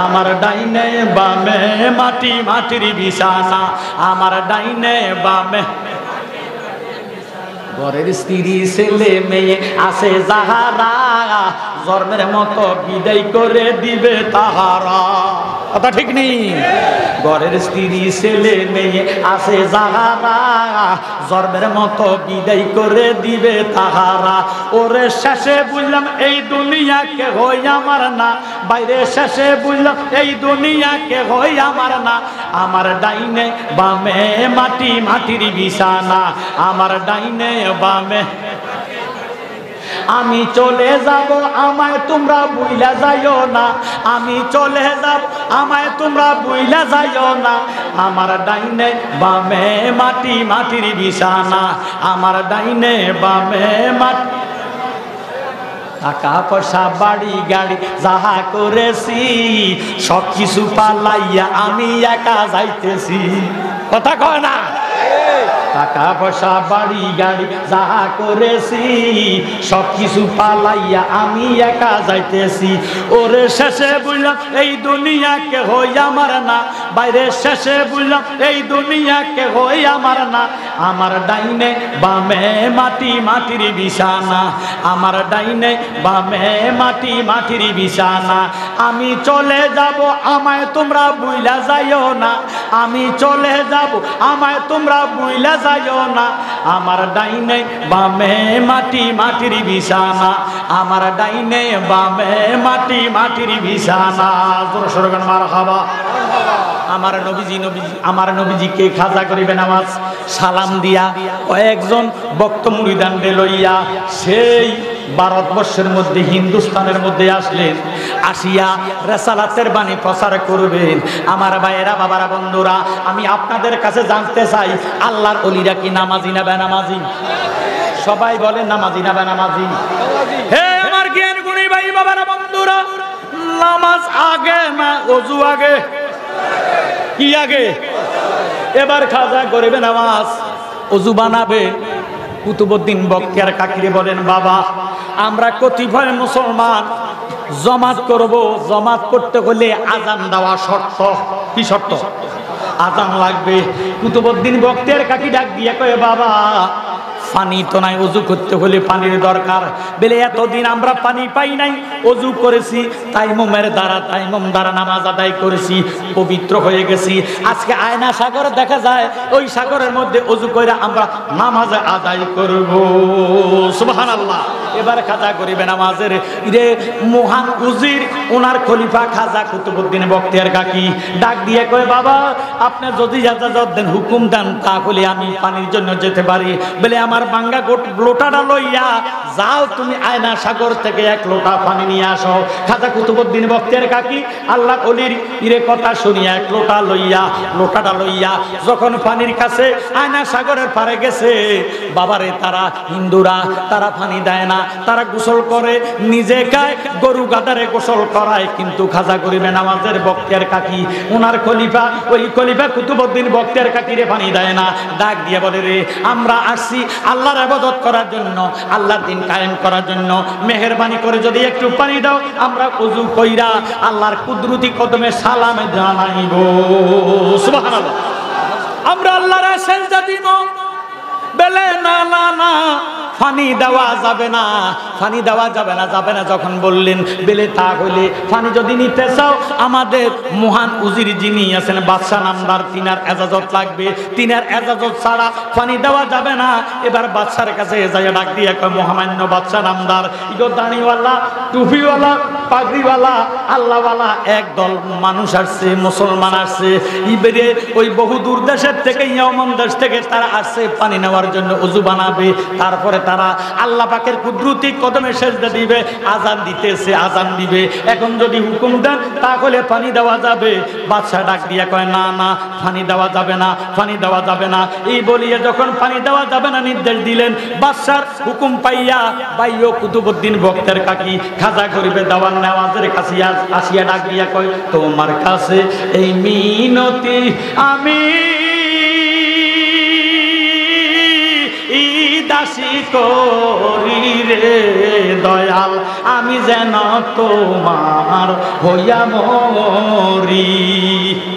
আমার ডাইনে বামে মাটি মাটির বিছানা আমার ডাইনে বামে ঘরের স্ত্রী ছেলে মেয়ে আছে যাহারা জন্মের মতো বিদায় করে দিবে তাহারা কথা ঠিক নেই ঘরের স্ত্রী ছেলে মেয়ে আছে যাহারা জন্মের মতো বিদায় করে দিবে তাহারা ওরে শেষে বুঝলাম এই দুনিয়াকে হই আমার না বাইরে শেষে বুঝলাম এই দুনিয়াকে হই আমার না আমার ডাইনে বামে মাটি মাটির বিছানা আমার ডাইনে বামে আমি চলে যাব আমায় তোমরা ভুইলা যাইও না আমি চলে যাব আমায় তোমরা ভুইলা যাইও না আমার ডাইনে বামে মাটি মাটির বিছানা আমার ডাইনে বামে মাটি টাকা পয়সা বাড়ি গাড়ি যাহা করেছি সব কিছু পালাইয়া আমি একা যাইতেছি কথা কয় না টাকা পয়সা বাড়ি গাড়ি যাহা করেছি সব কিছু পালাইয়া আমি একা যাইতেছি ওরে শেষে বুঝলাম এই দুনিয়াকে হই আমার না বাইরে শেষে বুঝলাম এই দুনিয়াকে হই আমার না আমার ডাইনে বামে মাটি মাটির বিছানা আমার ডাইনে বামে মাটি মাটির বিছানা আমি চলে যাব আমায় তোমরা ভুইলা যাইও না আমি চলে যাব আমায় তোমরা ভুইলা যাইও না আমার ডাইনে বামে মাটি মাটির বিছানা আমার ডাইনে বামে মাটি মাটির বিছানা জোরে সোরে গান মারহাবা আমার নবীজি আমার নবীজিকে খাজা করিবে নামাজ সালাম দিয়া কয়েকজন ভক্ত মুরিদান লইয়া সেই ভারতবর্ষের মধ্যে হিন্দুস্তানের মধ্যে আসলেন আসিয়া রেসালাতের বাণী প্রচার করবেন আমার ভাইয়েরা বাবারা বন্ধুরা আমি আপনাদের কাছে জানতে চাই আল্লাহর ওলিরা কি নামাজি না বেনামাজি সবাই বলেন নামাজি না বেনামাজি হে আমার জ্ঞান গুণী ভাই বাবারা বন্ধুরা নামাজ আগে না ওযু আগে কি আগে এবার খাজা করবে নামাজ ওযু বানাবে কুতুবউদ্দিন বখতিয়ার কাকিরে বলেন বাবা আমরা কতিপয় মুসলমান জমাত করব জমাত করতে হলে আজান দেওয়া শর্ত কি শর্ত আজান লাগবে কুতুবউদ্দিন বখতিয়ার কাকি ডাক দিয়ে কয় বাবা পানি তো নাই ওযু করতে হলে পানির দরকার বলে এতদিন আমরা পানি পাই নাই ওযু করেছি তাইমুমের দ্বারা নামাজ আদায় করেছি পবিত্র হয়ে গেছি আজকে আয়না সাগর দেখা যায় ওই সাগরের মধ্যে ওযু করে আমরা নামাজ আদায় করব সুবহানাল্লাহ এবার খাজা করিবে নামাজের রে মহান উজির ওনার খলিফা খাজা কুতুবউদ্দিন বখতিয়ার কাকি ডাক দিয়ে কয় বাবা আপনি যদি ইজাজত দেন হুকুম দেন তাহলে আমি পানির জন্য যেতে পারি বলে আমার বাঙ্গা লোটাটা লইয়া যাও তুমি আয়না সাগর থেকে এক লোটা পানি নিয়ে আসো খাজা কুতুবউদ্দিন বখতিয়ার কাকি আল্লাহ ওলির ইরে কথা শুনিয়া এক লোটাটা লইয়া যখন পানির কাছে আয়না সাগরের পারে গেছে বাবারে তারা হিন্দুরা তারা পানি দেয় না তারা গোসল করে নিজে খায় গরু গাদারে গোসল করায় কিন্তু খাজা করিবে নামাজের বখতিয়ার কাকি ওনার খলিফা ওই খলিফা কুতুবউদ্দিন বখতিয়ার কাকিরে পানি দেয় না ডাক দিয়ে বলে রে আমরা আসছি আল্লাহর ইবাদত করার জন্য আল্লাহর দ্বীন কায়েম করার জন্য মেহেরবানি করে যদি একটু পানি দাও আমরা ওযু কইরা আল্লাহর কুদরতি কদমে সালাম জানাইব সুবহানাল্লাহ আমরা আল্লাহর সেজদা দিব বেলে না না না, পানি দেওয়া যাবে না, পানি দেওয়া যাবে না, যাবে না যখন বললেন, বেলে তা হইলে পানি যদি নিতে চাও আমাদের মহান উজির যিনি আছেন বাদশা নামদার, তিনার এজাজত লাগবে, তিনার এজাজত ছাড়া পানি দেওয়া যাবে না। এবার বাদশার কাছে যাই ডাক দিয়ে কয়, মহামান্য বাদশা নামদার, ইগো দাড়িওয়ালা, টুপিওয়ালা, পাগড়িওয়ালা, আল্লাহওয়ালা একদল মানুষ আসছে, মুসলমান আসছে, ইবেরে ওই বহু দূর দেশের থেকে, ইয়মন দেশ থেকে তারা আসছে পানি নেওয়ার জন্য, ওযু বানাবে, তারপরে তারা আল্লাহ পাকের কুদরতি কদমে সেজদা দিবে, আজান দিতেছে, আজান দিবে, এখন যদি হুকুম দেন তাহলে পানি দেওয়া যাবে। বাদশা ডাক দিয়া কয়, না না, পানি দেওয়া যাবে না, পানি দেওয়া যাবে না। এই বলিয়ে যখন পানি দেওয়া যাবে না নির্দেশ দিলেন, বাদশার হুকুম পাইয়া বাইয় কুতুবউদ্দিন বক্তের কাকি খাজা গরিবে দেওয়ান নেওয়াজের কাছে আসিয়া ডাক দিয়া কয়, তোমার কাছে এই মিনতি আমি দাসী করি রে দয়াল, আমি যেন তোমার হইয়া মরি।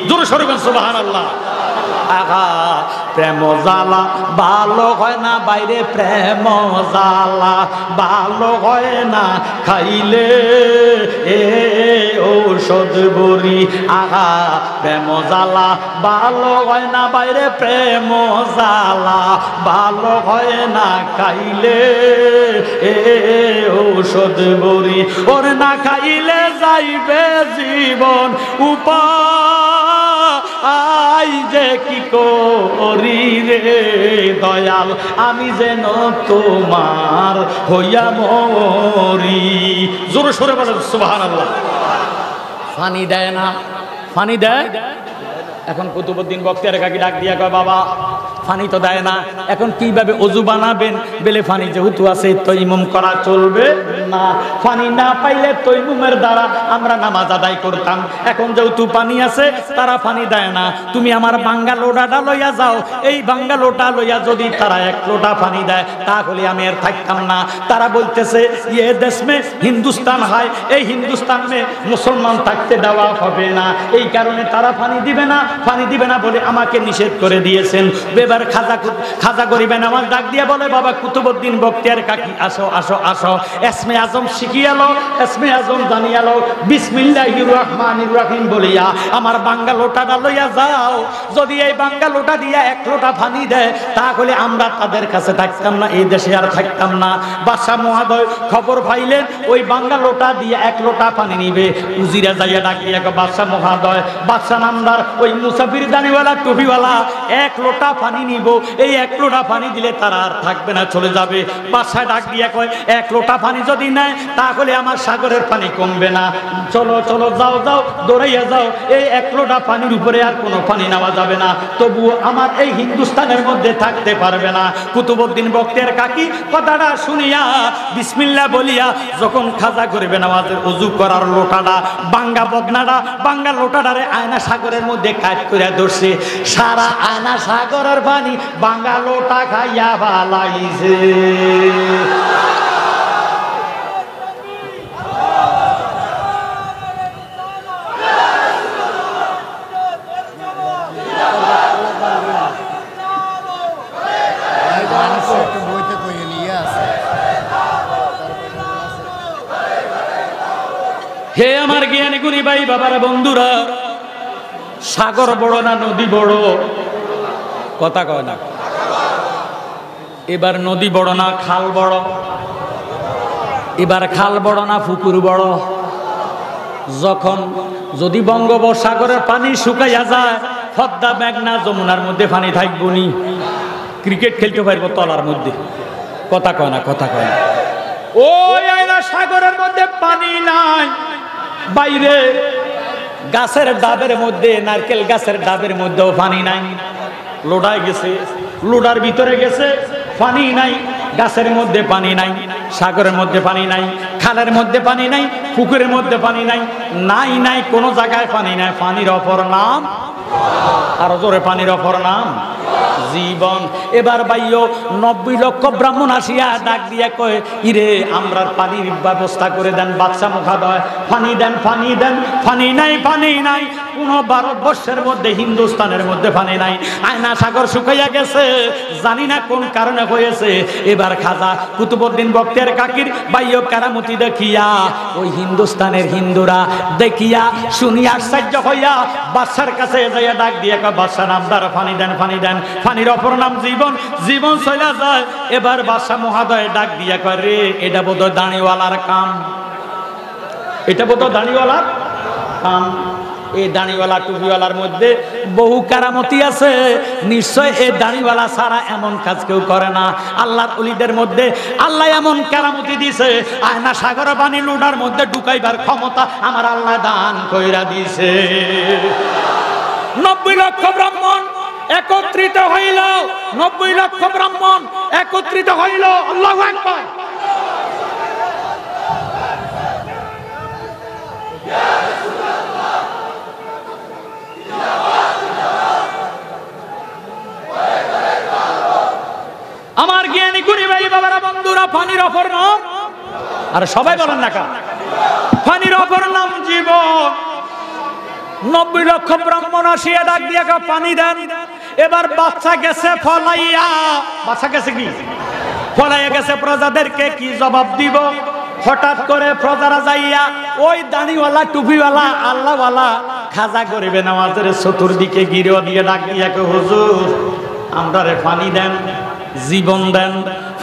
জোরে সরে বলেন সুবহানাল্লাহ। আহা, প্রেম জ্বালা ভালো হয় না বাইরে, প্রেম জ্বালা ভালো হয় না খাইলে এ ঔষধ বড়ি। আহা, প্রেম জ্বালা ভালো হয় না বাইরে, প্রেম জ্বালা ভালো হয় না খাইলে এ ঔষধ বড়ি। ওর না খাইলে যাইবে জীবন উপায় যে কি করি রে দয়াল, আমি যেন তোমার হইয়া মরি। জোরে সরে বলেন সুবহানাল্লাহ। পানি দেয় না, পানি দেয়। এখন কুতুবউদ্দিন বক্তিয়ার কাকি ডাক দিয়া কয়, বাবা পানি তো দেয় না, এখন কিভাবে ওযু বানাবেন? বেলে পানি যেহেতু আছে তৈমুম করা চলবে না, পানি না পাইলে তৈমুমের দ্বারা আমরা নামাজ আদায় করতাম। এখন যেহেতু পানি আছে তারা পানি দেয় না, তুমি আমার বাঙ্গা লোটাটা লইয়া যাও, এই বাঙ্গা লোটা লইয়া যদি তারা 1 লোটা পানি দেয় তাহলে আমি আর থাকতাম না। তারা বলতেছে ইয়ে দেশ মে হিন্দুস্তান হয়, এই হিন্দুস্তান মে মুসলমান থাকতে দেওয়া হবে না, এই কারণে তারা পানি দিবে না, পানি দিবে না বলে আমাকে নিষেধ করে দিয়েছেন। এবার খাজা গরিবে নামাজ ডাক দিয়ে বলে, বাবা কুতুবউদ্দিন বক্তিয়ার কাকি আসো আসো আসো, এসমে আজম শিখিয়ালো, এসমে আজম জানিয়ালো, বিসমিল্লাহির রহমানির রহিম বলিয়া আমার বাঙ্গা লোটাটা লইয়া যাও। যদি এই বাঙ্গা লোটা দিয়া 1 লোটা পানি দেয় তাহলে আমরা তাদের কাছে থাকতাম না, এই দেশে আর থাকতাম না। বাদশা মহোদয় খবর পাইলেন ওই বাঙ্গা লোটা দিয়ে 1 লোটা পানি নিবে। উজিরা যাইয়া ডাক দিয়া বাদশা মহোদয়, বাদশা নামদার ওই মুসাফির দানিওয়ালা টুপিওয়ালা 1 লোটা পানি নিব, এই 1 লোটা পানি দিলে তারা আর থাকবে না, চলে যাবে। বাদশা ডাক দিয়া কয়, 1 লোটা পানি যদি নেয় তাহলে আমার সাগরের পানি কমবে না, চলো চলো যাও যাও, দৌড়াইয়া যাও, এই 1 লোটা পানির উপরে আর কোনো পানি নেওয়া যাবে না, তবুও আমার এই হিন্দুস্তানের মধ্যে থাকতে পারবে না। কুতুবউদ্দিন বক্তিয়ার কাকি কথাটা শুনিয়া বিসমিল্লাহ বলিয়া যখন খাজা গরিবে নামাজের ওযু করার লোটাটা বাঙ্গা বদনাটা বাঙ্গা লোটাটারে আয়না সাগরের মধ্যে কাট করে ধরছে, সারা আয়না সাগরের পানি বাঙ্গা লোটা খাইয়া বালাইছে। হে আমার জ্ঞানী গুণী ভাই বাবারা বন্ধুরা, সাগর বড় না নদী বড়? কথা কয় না। এবার নদী বড় না খাল বড়? এবার খাল বড় না পুকুর বড়? যখন যদি বঙ্গোপসাগরের পানি শুকাইয়া যায়, পদ্মা মেঘনা যমুনার মধ্যে পানি থাকবো নি? ক্রিকেট খেলতে পারবো তলার মধ্যে? কথা কয় না, কথা কয় না। ওই আয়না সাগরের মধ্যে পানি নাই, বাইরে গাছের ডাবের মধ্যে, নারকেল গাছের ডাবের মধ্যেও পানি নাই। লোডায় গেছে, লোডার ভিতরে গেছে, পানি নাই, গাছের মধ্যে পানি নাই, সাগরের মধ্যে পানি নাই, খালের মধ্যে পানি নাই, পুকুরের মধ্যে পানি নাই, নাই নাই কোনো জায়গায় পানি নাই। পানির অপর নাম, আরো জোরে, পানির অপর নাম জীবন। এবার বাইও 90 লক্ষ ব্রাহ্মণ আসিয়া ডাক দিয়া কয়, ইরে আমরা পানির ব্যবস্থা করে দেন বাদশা মহোদয়, পানি দেন, পানি দেন, পানি নাই, পানি নাই। কোন ভারতবর্ষের মধ্যে হিন্দুস্তানের মধ্যে পানি নাই, আয়না সাগর শুকাইয়া গেছে, জানি না কোন কারণে হয়েছে। এবার খাজা কুতুবউদ্দিন বখতিয়ার কাকির বাইয় কারামতি দেখিয়া ওই হিন্দুস্তানের হিন্দুরা দেখিয়া শুনিয়া আশ্চর্য হইয়া বাদশার কাছে যাইয়া ডাক দিয়ে কয়, বাদশা নামদার পানি দেন, পানি দেন, পানির অপর নাম জীবন, জীবন চলে যায়। এবার বাদশা মহাদয় ডাক দিয়া কয়, রে এটা বোধহয় দাঁড়িওয়ালার কাম, এটা বোধহয় দাঁড়িওয়ালার কাম। এই দাঁড়িওয়ালা টুপিওয়ালার মধ্যে বহু কারামতি আছে, নিশ্চয় এই দাঁড়িওয়ালা ছাড়া এমন কাজ কেউ করে না। আল্লাহর ওলিদের মধ্যে আল্লাহ এমন কারামতি দিছে, আয়না সাগর পানি লুডার মধ্যে ঢুকাইবার ক্ষমতা আমার আল্লাহ দান কইরা দিছে। 90 লক্ষ ব্রাহ্মণ একত্রিত হইল, 90 লক্ষ ব্রাহ্মণ একত্রিত হইল। আল্লাহু আকবার। আমার জ্ঞানী গুণী ভাই বাবারা বন্ধুরা, পানির অপর নাম, আর সবাই বলেন না কা, পানির অপর নাম জীবন। 90 লক্ষ ব্রাহ্মণ আসিয়া ডাক দিয়া পানি দেন। এবার বাচ্চা গেছে ফলাইয়া, বাচ্চা গেছে কি ফলাইয়া গেছে, প্রজাদেরকে কি জবাব দিব? হঠাৎ করে প্রজারা যাইয়া ওই দাড়িওয়ালা টুপিওয়ালা আল্লাহওয়ালা খাজা গরিবে নামাজের চতুর্দিকে গিরে দিয়ে ডাক দিয়া কে, হুজুর আমরারে পানি দেন, জীবন দেন।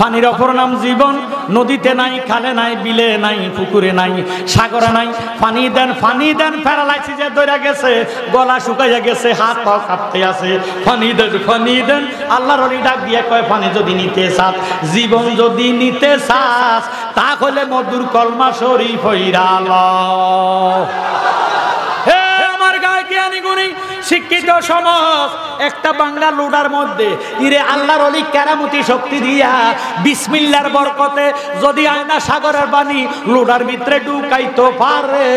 পানির অপর নাম জীবন। নদীতে নাই, খালে নাই, বিলে নাই, পুকুরে নাই, সাগরে নাই, পানি দেন, পানি দেন। প্যারালাইসিসে ধরে গেছে, গলা শুকাইয়া গেছে, হাত পা কাঁপতে আছে, পানি দেন, পানি দেন। আল্লাহর ওলি ডাক দিয়ে কয়, পানি যদি নিতে চাস, জীবন যদি নিতে চাস, তাহলে মধুর কলমা শরীফ হইরা লও। হে আমার গায়ে জ্ঞানী গুণী শিক্ষিত সমাজ, একটা বাংলা লোডার মধ্যে ইরে আল্লাহর ওলি কেরামতি শক্তি দিয়া বিসমিল্লাহর বরকতে যদি আয়না সাগরের পানি লোডার ভিতরে ঢুকাইতে পারে,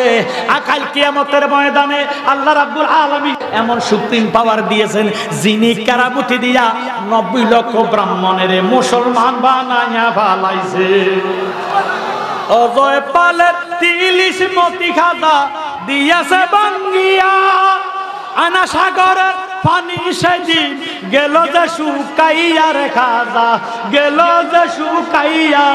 আকাল কিয়ামতের ময়দানে আল্লাহ রাব্বুল আলামিন এমন সুপ্রিম পাওয়ার দিয়েছেন, যিনি কেরামতি দিয়া 90 লক্ষ ব্রাহ্মণের মুসলমান বানাইয়া ফেলাইছে। অজয় পালের 30 মতি খাজা দিয়াছে বাঙ্গিয়া, আয়না সাগরের পানি সেদিন গেল যে শুকাইয়া রে খাজা, গেল যে শুকাইয়া।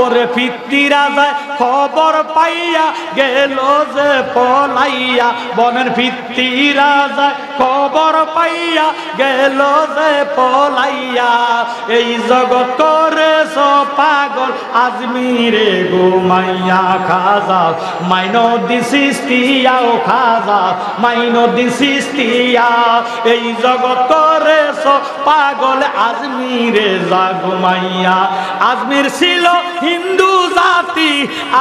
ওরে পিতৃরা যায় খবর পাইয়া, গেল যে পলাইয়া। বনের পিতৃরা যায় খবর পাইয়া, গেল যে পলাইয়া। এই জগৎ করেছ পাগল আজমিরে ঘুমাইয়া খাজা, মাইনো দিছিস তিয়াও খাজা, মাইনো দিছিস তিয়া। এই জগৎ করেছ পাগল আজমিরে জাগমাইয়া। আজমির ছিল হিন্দু জাতি,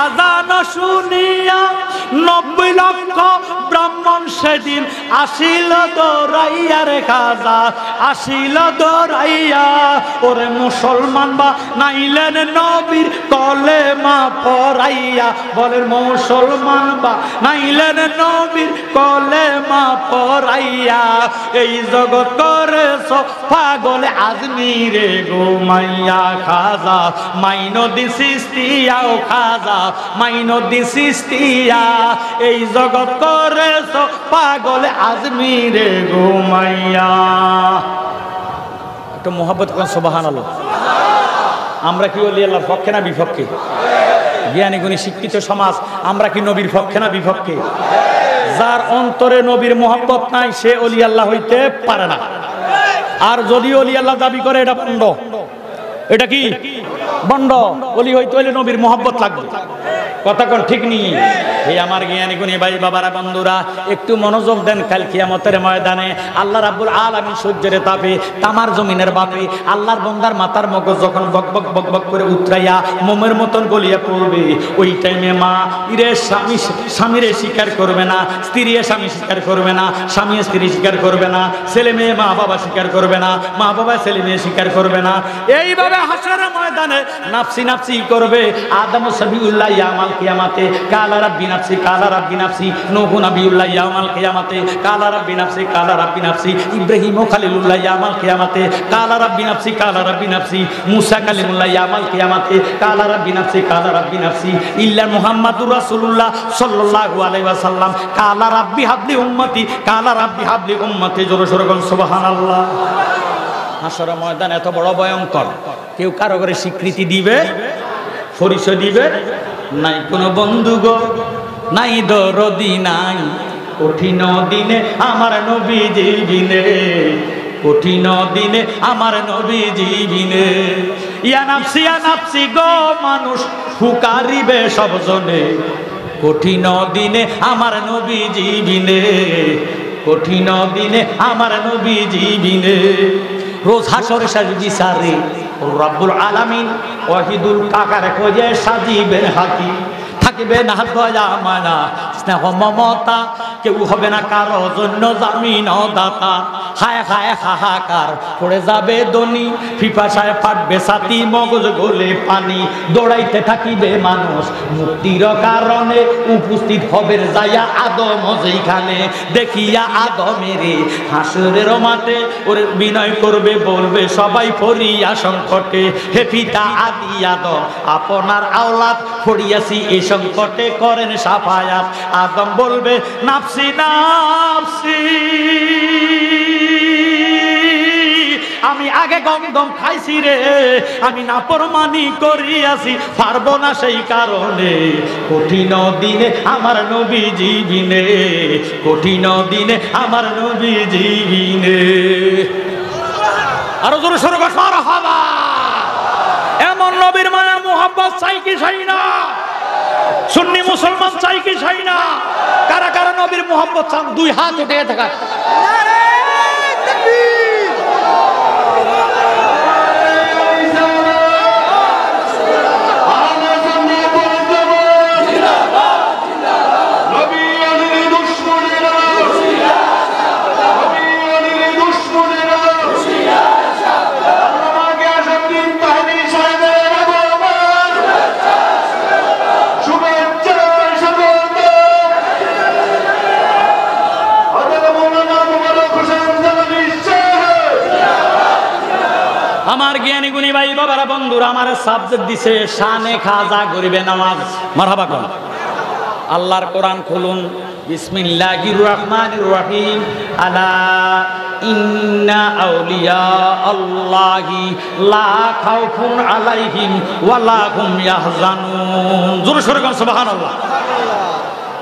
আজান শুনিয়া 90 লক্ষ ব্রাহ্মণ সেদিন আসিল দৌড়াইয়া রে খাজা, আসিল দৌড়াইয়া। ওরে মুসলমান বা নাইলেন নবীর কলেমা পড়াইয়া, বলেন মুসলমান বা নাইলেন নবীর কলেমা পড়াইয়া। এই জগৎ করেছ পাগল আজমিরে ঘুমাইয়া খাজা, মাইনো দিছিস তিয়াও খাজা, মাইনো দিছিস তিয়া। এই জগৎ করেছ পাগল আজমিরে ঘুমাইয়া। একটু মোহাব্বত করেন সুবহানাল্লাহ। আমরা কি ওলি আল্লাহর পক্ষে না বিপক্ষে? জ্ঞানী গুণী শিক্ষিত সমাজ, আমরা কি নবীর পক্ষে না বিপক্ষে? যার অন্তরে নবীর মোহাব্বত নাই সে ওলি আল্লাহ হইতে পারে না। আর যদি ওলি আল্লাহ দাবি করে এটা বন্ড, এটা কি বন্ড। ওলি হইতে হইলে নবীর মোহাব্বত লাগবে। কথা কোন ঠিক নেই? এই আমার জ্ঞানী গুণী ভাই বাবারা বন্ধুরা, একটু মনোযোগ দেন। কাল কিয়ামতের ময়দানে আল্লাহ রাব্বুল আলামিন সূর্যের তাপে তামার জমিনের বাপে আল্লাহর বান্দার মাথার মগজ যখন বকবক বকবক করে উতরাইয়া মোমের মতন গলিয়া পড়বে, ওই টাইমে মা ইরে স্বামীরে স্বীকার করবে না, স্ত্রী স্বামী স্বীকার করবে না, স্বামী স্ত্রী স্বীকার করবে না, ছেলে মেয়ে মা বাবা স্বীকার করবে না, মা বাবা ছেলে মেয়ে স্বীকার করবে না। এইভাবে হাসরের ময়দানে নাফসি নাফসি করবে। আদম সবিউল্লাহ ইয়ামাল কিয়ামাতে কালা রাব্বি নাফসি কালা রাব্বি নাফসি নূহ নবিয়ুল্লাহ ইয়াউমাল কিয়ামাতে কালা রাব্বি নাফসি কালা রাব্বি নাফসি ইব্রাহিম খলিলুল্লাহ ইয়াউমাল কিয়ামাতে কালা রাব্বি নাফসি কালা রাব্বি নাফসি মুসা কালিমুল্লাহ ইয়াউমাল কিয়ামাতে কালা রাব্বি নাফসি কালা রাব্বি নাফসি ইল্লা মুহাম্মাদুর রাসূলুল্লাহ সাল্লাল্লাহু আলাইহি ওয়াসাল্লাম কালা রাব্বি হাবলি উম্মতি কালা রাব্বি হাবলি উম্মতি জোরে সোরে বল সুবহানাল্লাহ। হাসর ময়দান এত বড় ভয়ঙ্কর, কেউ কারো করে স্বীকৃতি দিবে, পরিচয় দিবে নাই, কোনো বন্ধু গো নাই, দরদি নাই, কঠিন দিনে আমার নবীজি বিনে, কঠিন দিনে আমার নবীজি বিনে। ইয়া নাফসি গো মানুষ ফুকারিবে সবজনে, কঠিন দিনে আমার নবীজি বিনে, কঠিন দিনে আমার নবীজি বিনে। রোজ হাসরে শেষ বিচারে রব্বুল আলামিন ওয়াহিদুল কাকারে খোঁজে সাজিবেন হাকিম, থাকিবে না দয়া মায়া স্নেহ মমতা, কেউ হবে না কারো জন্য জামিন দাতা। হায় হায় হাহাকার পড়ে যাবে দনি, পিপাসায় ফাটবে ছাতি, মগজ গলে পানি, দৌড়াইতে থাকিবে মানুষ মুক্তির কারণে, উপস্থিত হবেন যাইয়া আদম যেইখানে, দেখিয়া আদমেরে হাসরের মাঠে, ওরে বিনয় করবে বলবে সবাই পড়িয়া সংকটে, হে পিতা আদি আদম আপনার আওলাদ পড়িয়াছি এই সংকটে, করেন সাফায়াত। আদম বলবে নাফসি নাফসি, আমি আগে গম খাইছি রে, আমি নাফরমানি করিয়াছি, পারবো না সেই কারণে, কঠিন দিনে আমার নবীজি বিনে, কঠিন দিনে আমার নবীজি বিনে। আরো জোরে সরে মারহাবা। এমন নবীর মায়া মুহাব্বত চাই কি চাই না? সুন্নি মুসলমান চাই কি চাই না? কারা কারা নবীর মুহাব্বত চান? দুই হাত উঠে থাকা। আমার জ্ঞানী গুণী ভাই বাবারা বন্ধুরা, আমার সাবজেক্ট দিছে শানে খাজা গরিবে নামাজ। মারহাবা কোন আল্লাহর কোরআন খুলুন, বিসমিল্লাহির রহমানির রহিম। আলা ইন্না আউলিয়া আল্লাহি লা খাউফুন আলাইহিম ওয়া লা হুম ইয়াহজানুন। জোরে সোরে কোন সুবহানাল্লাহ।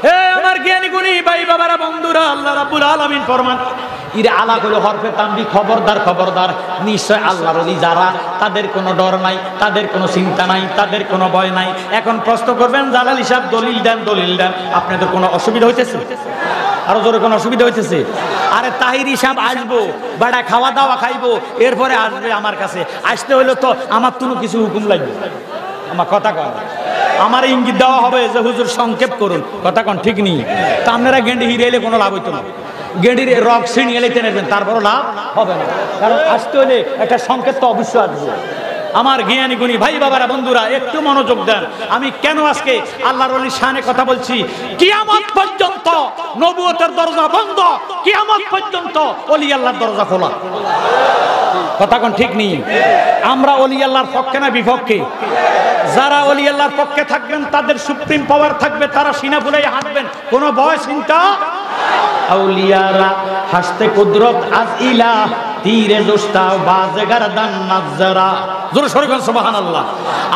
হে আমার জ্ঞানী গুণী ভাই বাবারা বন্ধুরা, আল্লাহ রাব্বুল আলামিন ফরমান, ইরে আলা হলো হরফে তানবি, খবরদার খবরদার, নিশ্চয় আল্লাহর ওলি যারা, তাদের কোনো ডর নাই, তাদের কোনো চিন্তা নাই, তাদের কোনো ভয় নাই। এখন প্রশ্ন করবেন জালাল হিসাব দলিল দেন, দলিল দেন, আপনাদের কোনো অসুবিধা হইতেছে? আরো জোরে কোনো অসুবিধা হইতেছে? আরে তাহির হিসাব আসবো, বেড়া খাওয়া দাওয়া খাইবো, এরপরে আসবে আমার কাছে। আসতে হইলে তো আমার কোনো কিছু হুকুম লাগবে, আমার কথা কন, আমার ইঙ্গিত দেওয়া হবে যে হুজুর সংক্ষেপ করুন, কথা কন ঠিক নেই। তা আপনারা গেন্ডি হিরে এলে কোনো লাভ হইতো না, গেন্ডির রক সিন এলেতে নেবেন, তারপরও লাভ হবে না, কারণ আসতে হলে একটা সংকেত তো অবশ্যই আসবে। আমার জ্ঞানী গুণী ভাই বাবারা বন্ধুরা, একটু মনোযোগ দেন। আমি কেন আজকে আল্লাহর ওলির শানে কথা বলছি? কিয়ামত পর্যন্ত নবুয়তের দরজা বন্ধ, কিয়ামত পর্যন্ত ওলি আল্লাহর দরজা খোলা। কথা কোন ঠিক নেই? আমরা ওলি আল্লাহর পক্ষে না বিপক্ষে? যারা ওলি আল্লাহর পক্ষে থাকবেন তাদের সুপ্রিম পাওয়ার থাকবে, তারা সিনা ফুলাই হাঁটবেন, কোনো ভয় চিন্তা। আউলিয়ারা হাসতে কুদরত আজ ইলা, তীরে জোস্তা বাজে গারদান নাজরা। জোরে সরে বলেন সুবহানাল্লাহ।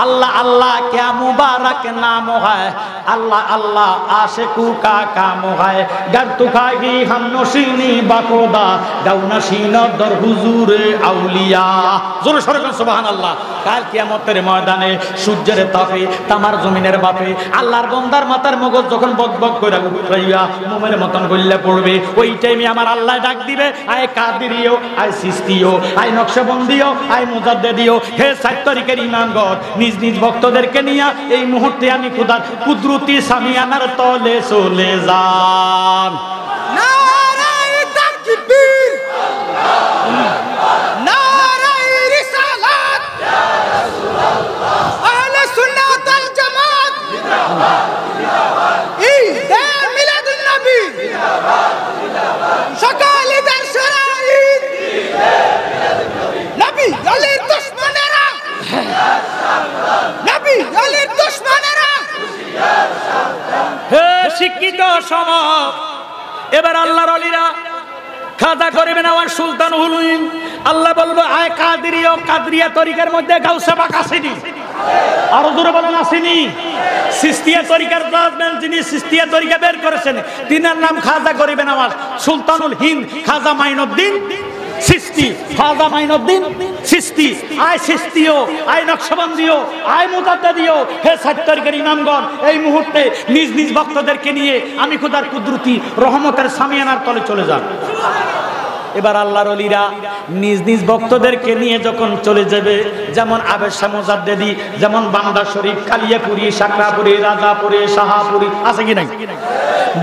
আল্লাহ আল্লাহ क्या मुबारक नाम है, अल्लाह अल्लाह आशिकू का काम है, डर तुखागी हम नशीनी बाकोदा गाउनशीन दर हुजूरे আউলিয়া। জোরে সরে বলেন সুবহানাল্লাহ। কাল কিয়ামতের ময়দানে সূর্যের তাপে তামার জমিনের বাপে আল্লাহর বান্দার মাথার মগজ যখন বকবক কইরা উঠাইয়া মোমের মতন গল্লে পড়বে, ওই টাইমে আমার আল্লাহ ডাক দিবে, আয় কাদিরিও, আয় সিস্তিও, আয় নকশবন্দিও, আয় মুজাদ্দিদিও, হে 7 তারিখের ইমামগণ, নিজ নিজ ভক্তদেরকে নিয়ে এই মুহূর্তে আমি খোদার কুদরতি সামিয়ানার তলে চলে যান। নারায়ে তাকবীর, নারায়ে রিসালাত, ইয়া রাসূলুল্লাহ, আহলে সুন্নাত ওয়াল জামাত। সুলতানুল হিন্দ। আল্লাহ বলবো আয় কাদেরিয়া, কাদরিয়া তরিকার মধ্যে গাউসে পাক আসেনি, আরো জোরে বলেন আসেনি। সিস্তিয়া তরিকার প্রেসিডেন্ট যিনি সিস্তিয়া তরিকা বের করেছেন, তিনার নাম খাজা গরিবে নওয়াজ সুলতানুল হিন্দ খাজা মাইনুদ্দিন সিস্তি। খাজা মাইনুদ্দিন সিস্তি, আয় সিস্তিও, আয় নকশবন্দিও, আয় মুজাদ্দিদিও, হে সাত তরিকার ইমামগণ, এই মুহূর্তে নিজ নিজ ভক্তদেরকে নিয়ে আমি খোদার কুদরতি রহমতের সামিয়ানার তলে চলে যান। এবার আল্লাহর ওলিরা নিজ নিজ ভক্তদেরকে নিয়ে যখন চলে যাবে, যেমন আবেদ শাহ মুজাদ্দিদি, যেমন বান্দা শরীফ, কালিয়াপুরি, সাকরাপুরি, রাজাপুরি, শাহাপুরি, আছে কি নাই?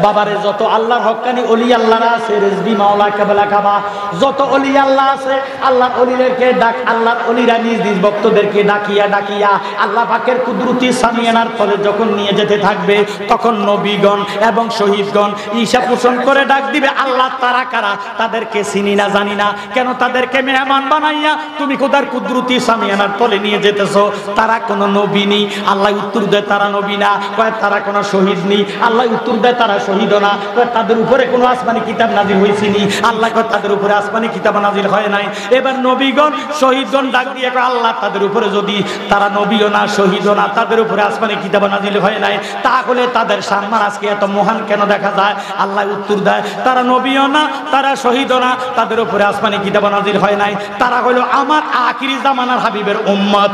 বাবারে যত আল্লাহর হক্কানি অলি আল্লাহরা আছে, রেজবি মাওলা কাবলা কাবা, যত অলি আল্লাহ আছে, আল্লাহর অলিদেরকে ডাক, আল্লাহর অলিরা নিজ নিজ ভক্তদেরকে ডাকিয়া ডাকিয়া আল্লাহ পাকের কুদরতি সামিয়ানার তলে যখন নিয়ে যেতে থাকবে, তখন নবীগণ এবং শহীদগণ ঈশা পোষণ করে ডাক দিবে, আল্লাহ তারা কারা? তাদেরকে চিনি না, জানি না, কেন তাদেরকে মেহমান বানাইয়া তুমি খোদার কুদরতি সামিয়ানার তলে নিয়ে যেতেছো? তারা কোনো নবী নেই। আল্লাহ উত্তর দেয় তারা নবী না। কয় তারা কোনো শহীদ নেই। আল্লাহ উত্তর দেয় তারা শহীদ না। কয় তাদের উপরে কোনো আসমানি কিতাব নাজিল হয়েছে নি? আল্লাহ কয় তাদের উপরে আসমানি কিতাব নাজিল হয় নাই। এবার নবীগণ শহীদগণ ডাক দিয়ে কয় আল্লাহ তাদের উপরে যদি তারা নবীও না শহীদও না, তাদের উপরে আসমানি কিতাব নাজিল হয় নাই, তাহলে তাদের সম্মান আজকে এত মহান কেন দেখা যায়? আল্লাহ উত্তর দেয় তারা নবীও না, তারা শহীদও না, তাদের উপরে আসমানি কিতাব নাজিল হয় নাই, তারা হলো আমার আখিরি জামানার হাবিবের উম্মত।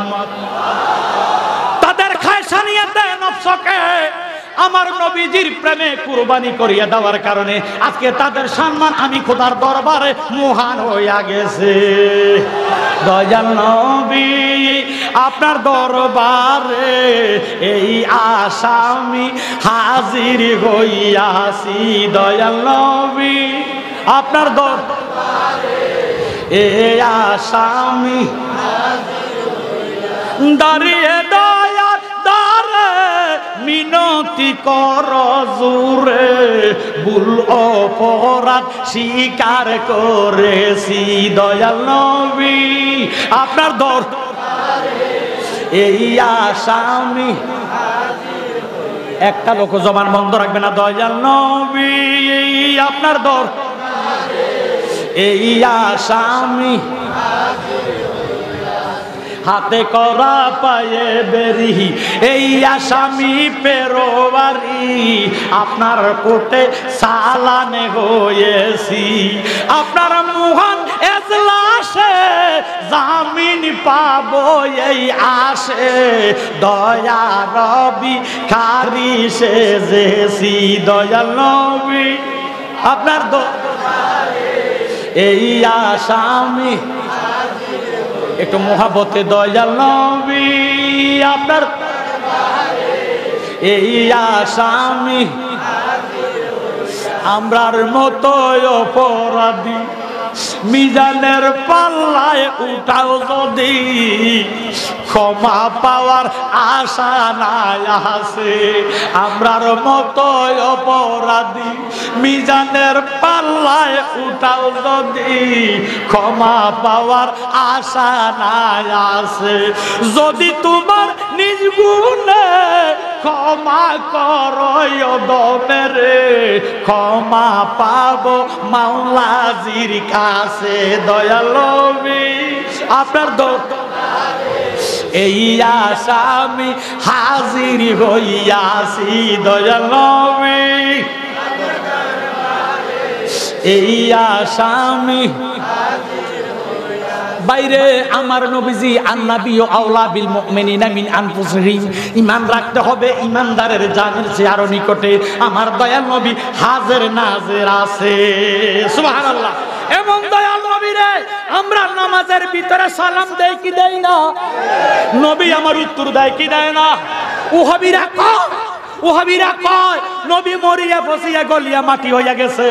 তাদের খায়সানিয়াতে নফসকে আমার নবীজির প্রেমে কুরবানি করিয়া দেওয়ার কারণে আজকে তাদের সম্মান আমি খোদার দরবারে মহান হইয়া গেছে। দয়াল নবী আপনার দরবারে এই আসামি হাজির হইয়াছি। দয়াল নবী আপনার দরবারে এই আসামি দাঁড়িয়ে দয়ার দারে মিনতি কর জোরে, ভুল অপরাধ স্বীকার করেছি। দয়াল নবী আপনার দরবারে এই আসামি, একটা লোক জবান বন্ধ রাখবে না। দয়াল নবী আপনার দরবারে এই আসামি, হাতে করা পায়ে বেরি এই আসামি পেরোয়ারি, আপনার কোটে সালানে হয়েছি। আপনার মহান এজলাসে জামিন পাবো এই আশে, দয়া রবি খারি সেজেছি। দয়াল নবী আপনার দরবারে এই আসামি, একটু মোহাবতে দয়াল নবী আপনার এই আসামি, আমরার মতো অপরাধী মিজানের পাল্লায় উঠাও যদি, ক্ষমা পাওয়ার আশা নাই আছে। আমরার মতো অপরাধী মিজানের পাল্লায় উঠাও যদি, ক্ষমা পাওয়ার আশা নাই আছে। যদি তোমার নিজ গুণে ক্ষমা করো দমেরে, ক্ষমা পাবো মাওলাজির কাছে। দয়াল নবী আপনার দরবারে এই আসামি হাজির হইয়াছি। দয়াল নবী এই আসামি বাইরে আমার নবীজি আন্নাবী ও আওলা বিল মুমিনিনা মিন আনফুসিহিম, ঈমান রাখতে হবে ঈমানদারের জানের চেয়ে আরো নিকটে আমার দয়াল নবী হাজির নাজির আছে। সুবহানাল্লাহ। এবং দয়াল নবীরে আমরা নামাজের ভিতরে সালাম দেই কি দেই না? নবী আমার উত্তর দেয় কি দেয় না? ওহাবীরা কয়, ওহাবীরা কয় নবী মরিয়া বসিয়া গলিয়া মাটি হইয়া গেছে,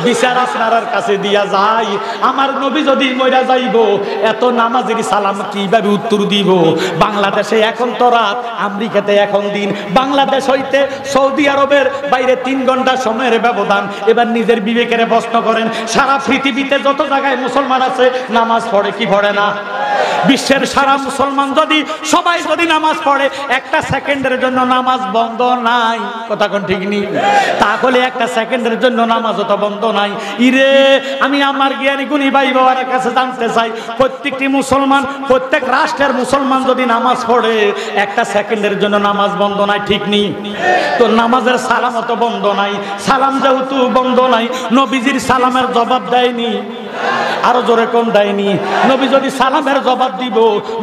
বিচার আপনার কাছে দিয়া যায়। আমার নবী যদি মরিয়া যাইব, এত নামাজের সালাম কিভাবে উত্তর দিব? বাংলাদেশে এখন তো রাত, আমেরিকাতে এখন দিন, বাংলাদেশ হইতে সৌদি আরবের বাইরে 3 ঘন্টা সময়ের ব্যবধান। এবার নিজের বিবেকের প্রশ্ন করেন, সারা পৃথিবীতে যত জায়গায় মুসলমান আছে নামাজ পড়ে কি পড়ে না? বিশ্বের সারা মুসলমান যদি সবাই যদি নামাজ পড়ে একটা সেকেন্ডের জন্য নামাজ বন্ধ নাই, কথা কোন ঠিক নেই, তাহলে একটা সেকেন্ডের জন্য নামাজও তো বন্ধ নাই। ইরে আমি আমার জ্ঞানী গুণী ভাই বাবার কাছে জানতে চাই, প্রত্যেকটি মুসলমান, প্রত্যেক রাষ্ট্রের মুসলমান যদি নামাজ পড়ে একটা সেকেন্ডের জন্য নামাজ বন্ধ নাই, ঠিক নেই? তো নামাজের সালামও তো বন্ধ নাই। সালাম যেহেতু বন্ধ নাই, নবীজির সালামের জবাব দেয়নি, আরো জোরে কোন দেয়নি? নবী যদি সালামের জবাব দিব,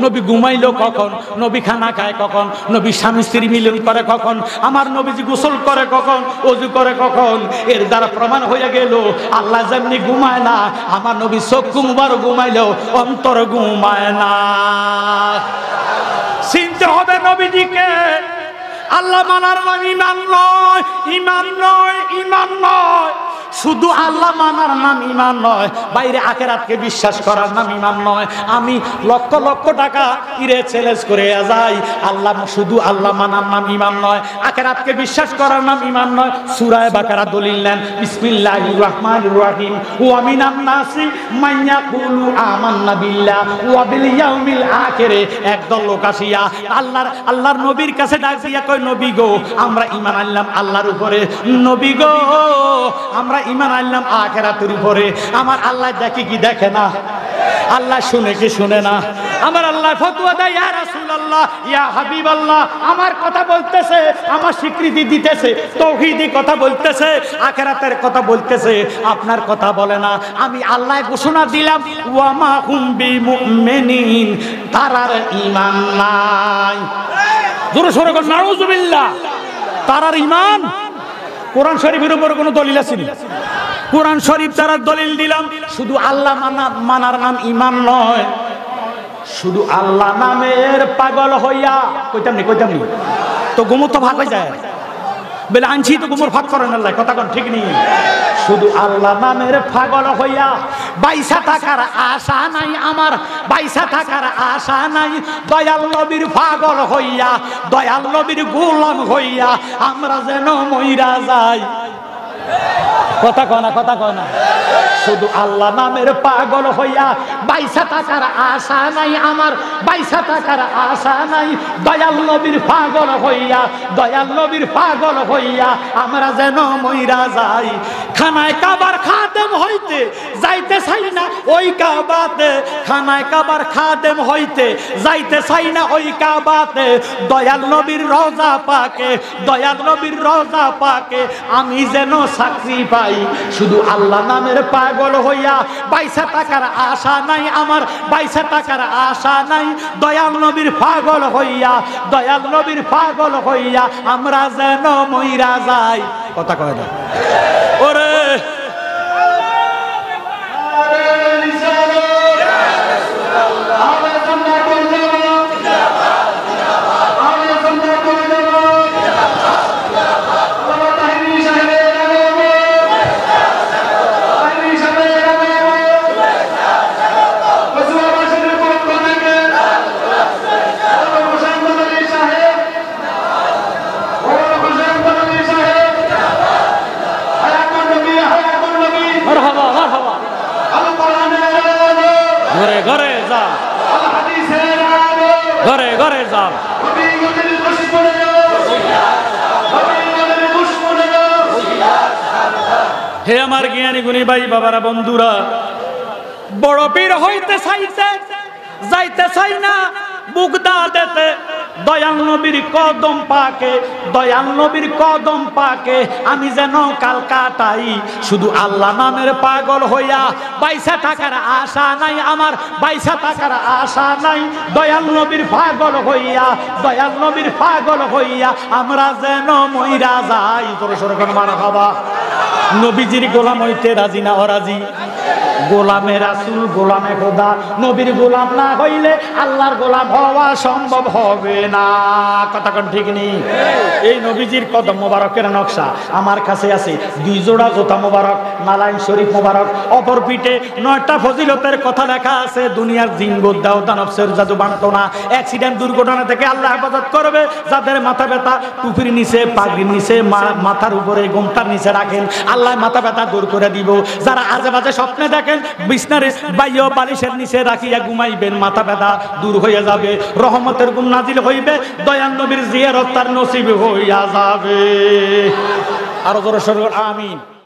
নবী ঘুমাইলো কখন, নবী খানা খায় কখন, নবী স্বামী স্ত্রী মিলন করে কখন, আমার নবীজি গোসল করে কখন, ওযু করে কখন, এর দ্বারা প্রমাণ হয়ে গেল আল্লাহ যেমনি ঘুমায় না, আমার নবী চক্ষু মুবারক ঘুমাইলেও অন্তর ঘুমায় না। চিনতে হবে নবীজিকে। আল্লাহ মানার নাম ঈমান নয়, ঈমান নয়, ঈমান নয়। শুধু আল্লাহ মানার নাম ঈমান নয়, বাইরে আখিরাতকে বিশ্বাস করার নাম ঈমান নয়। আমি লক্ষ লক্ষ টাকা ইরে চ্যালেঞ্জ করে যাই, আল্লাহ শুধু আল্লাহ মানার নাম ঈমান নয়, আখিরাতকে বিশ্বাস করার নাম ঈমান নয়। সূরা বাকারা দলিল নেন, বিসমিল্লাহির রহমানির রহিম, ওয়া মিনান নাসি মান ইয়াকুলু আমান্না বিল্লাহ ওয়া বিল ইয়াউমিল আখির। একদল লোক আসিয়া আল্লাহর নবীর কাছে ডাক দিয়া কয়, নবী গো আমরা ঈমান আনলাম আল্লাহর উপরে, নবী গো আমরা ঈমান আনলাম আখিরাতের উপরে। আমার আল্লাহ দেখে কি দেখে না? আল্লাহ শুনে কি শুনে না? আমার আল্লাহ ফতোয়া দেয়, ইয়া রাসূলুল্লাহ, ইয়া হাবিবাল্লাহ, আমার কথা বলতেছে, আমার স্বীকৃতি দিতেছে, তাওহীদি কথা বলতেছে, আখিরাতের কথা বলতেছে, আপনার কথা বলে না। আমি আল্লাহ ঘোষণা দিলাম, ওয়া মা হুম বিমুমিনিন, তারার ঈমান নাই। জোরে সোরে বল নাউযুবিল্লাহ। তারার ঈমান কোরআন শরীফের উপর কোনো দলিল আছে না? কোরআন শরীফ দ্বারা দলিল দিলাম। শুধু আল্লাহ মানার নাম ঈমান নয়, শুধু আল্লাহ নামের পাগল হইয়া কইতাম নি তো গুমর তো ভাগ হয়ে যায়, বলে আনছি তো গুমর ভাগ করেন আল্লাহ, কথা কোন ঠিক নেই। শুধু আল্লাহ নামের পাগল হইয়া বাইসা থাকার আশা নাই আমার, বাইসা থাকার আশা নাই। দয়াল নবীর পাগল হইয়া, দয়াল নবীর গোলাম হইয়া আমরা যেন মইরা যাই, কথা কয় না, কথা কয় না। শুধু আল্লাহ নামের পাগল হইয়া বাইসা থাকার আশা নাই আমার, বাইসা থাকার আশা নাই। দয়াল নবীর পাগল হইয়া, দয়াল নবীর পাগল হইয়া আমরা যেন মইরা যাই। খানায় কাবার খাদেম হইতে যাইতে চাই না ওই কাবাতে, খানায় কাবার খাদেম হইতে যাইতে চাই না ওই কাবাতে। দয়াল নবীর রওজা পাকে, দয়াল নবীর রওজা পাকে আমি যেন চাকরি পাই। শুধু আল্লাহ নামের পাগল হইয়া বাইসা থাকার আশা নাই আমার, বাইসা থাকার আশা নাই। দয়াল নবীর পাগল হইয়া, দয়াল নবীর পাগল হইয়া আমরা যেন মইরা যাই, কথা কয় না। ওরে ঘরে যা, ঘরে ঘরে যা। হে আমার জ্ঞানী গুণী ভাই বাবারা বন্ধুরা, বড় পীর হইতে চাইতে যাইতে চাই না বুগদাদেতে। দয়াল নবীর কদম পাকে, দয়াল নবীর কদম পাকে আমি যেন কালকাটাই। শুধু আল্লাহ নামের পাগল হইয়া বাইসা থাকার আশা নাই আমার, বাইসা থাকার আশা নাই। দয়াল নবীর পাগল হইয়া, দয়াল নবীর পাগল হইয়া আমরা যেন মইরা যাই। তোরে সরে কোন মারহাবা। নবীজির গোলাম হইতে রাজি না অরাজি? গোলামে রাসূল, গোলামে খোদা। নবীর গোলাম না হইলে আল্লাহর গোলাম হওয়া সম্ভব হবে না, কথা কোন ঠিক নেই? এই নবীজির কদম মোবারকের নকশা আমার কাছে আছে। 2 জোড়া জুতা মোবারক, নালাইন শরীফ মোবারক, অপর পিঠে 9টা ফজিলতের কথা লেখা আছে। দুনিয়ার জিন দাও দানবসের জাদু বানতো না। অ্যাক্সিডেন্ট দুর্ঘটনা থেকে আল্লাহ হেফাজত করবে। যাদের মাথা ব্যথা টুপির নিচে, পাগড়ির নিচে, মাথার উপরে, ঘোমটার নিচে রাখেন, আল্লাহ মাথা ব্যথা দূর করে দিব। যারা আজে বাজে স্বপ্নে দেখেন রাখেন, বিছনারে বাইও বালিশের নিচে রাখিয়া ঘুমাইবেন, মাথা ব্যথা দূর হয়ে যাবে, রহমতের ঘুম নাজিল হইবে, দয়াল নবীর জিয়ারত তার নসিব হইয়া যাবে। আরো জোরে সরে আমিন।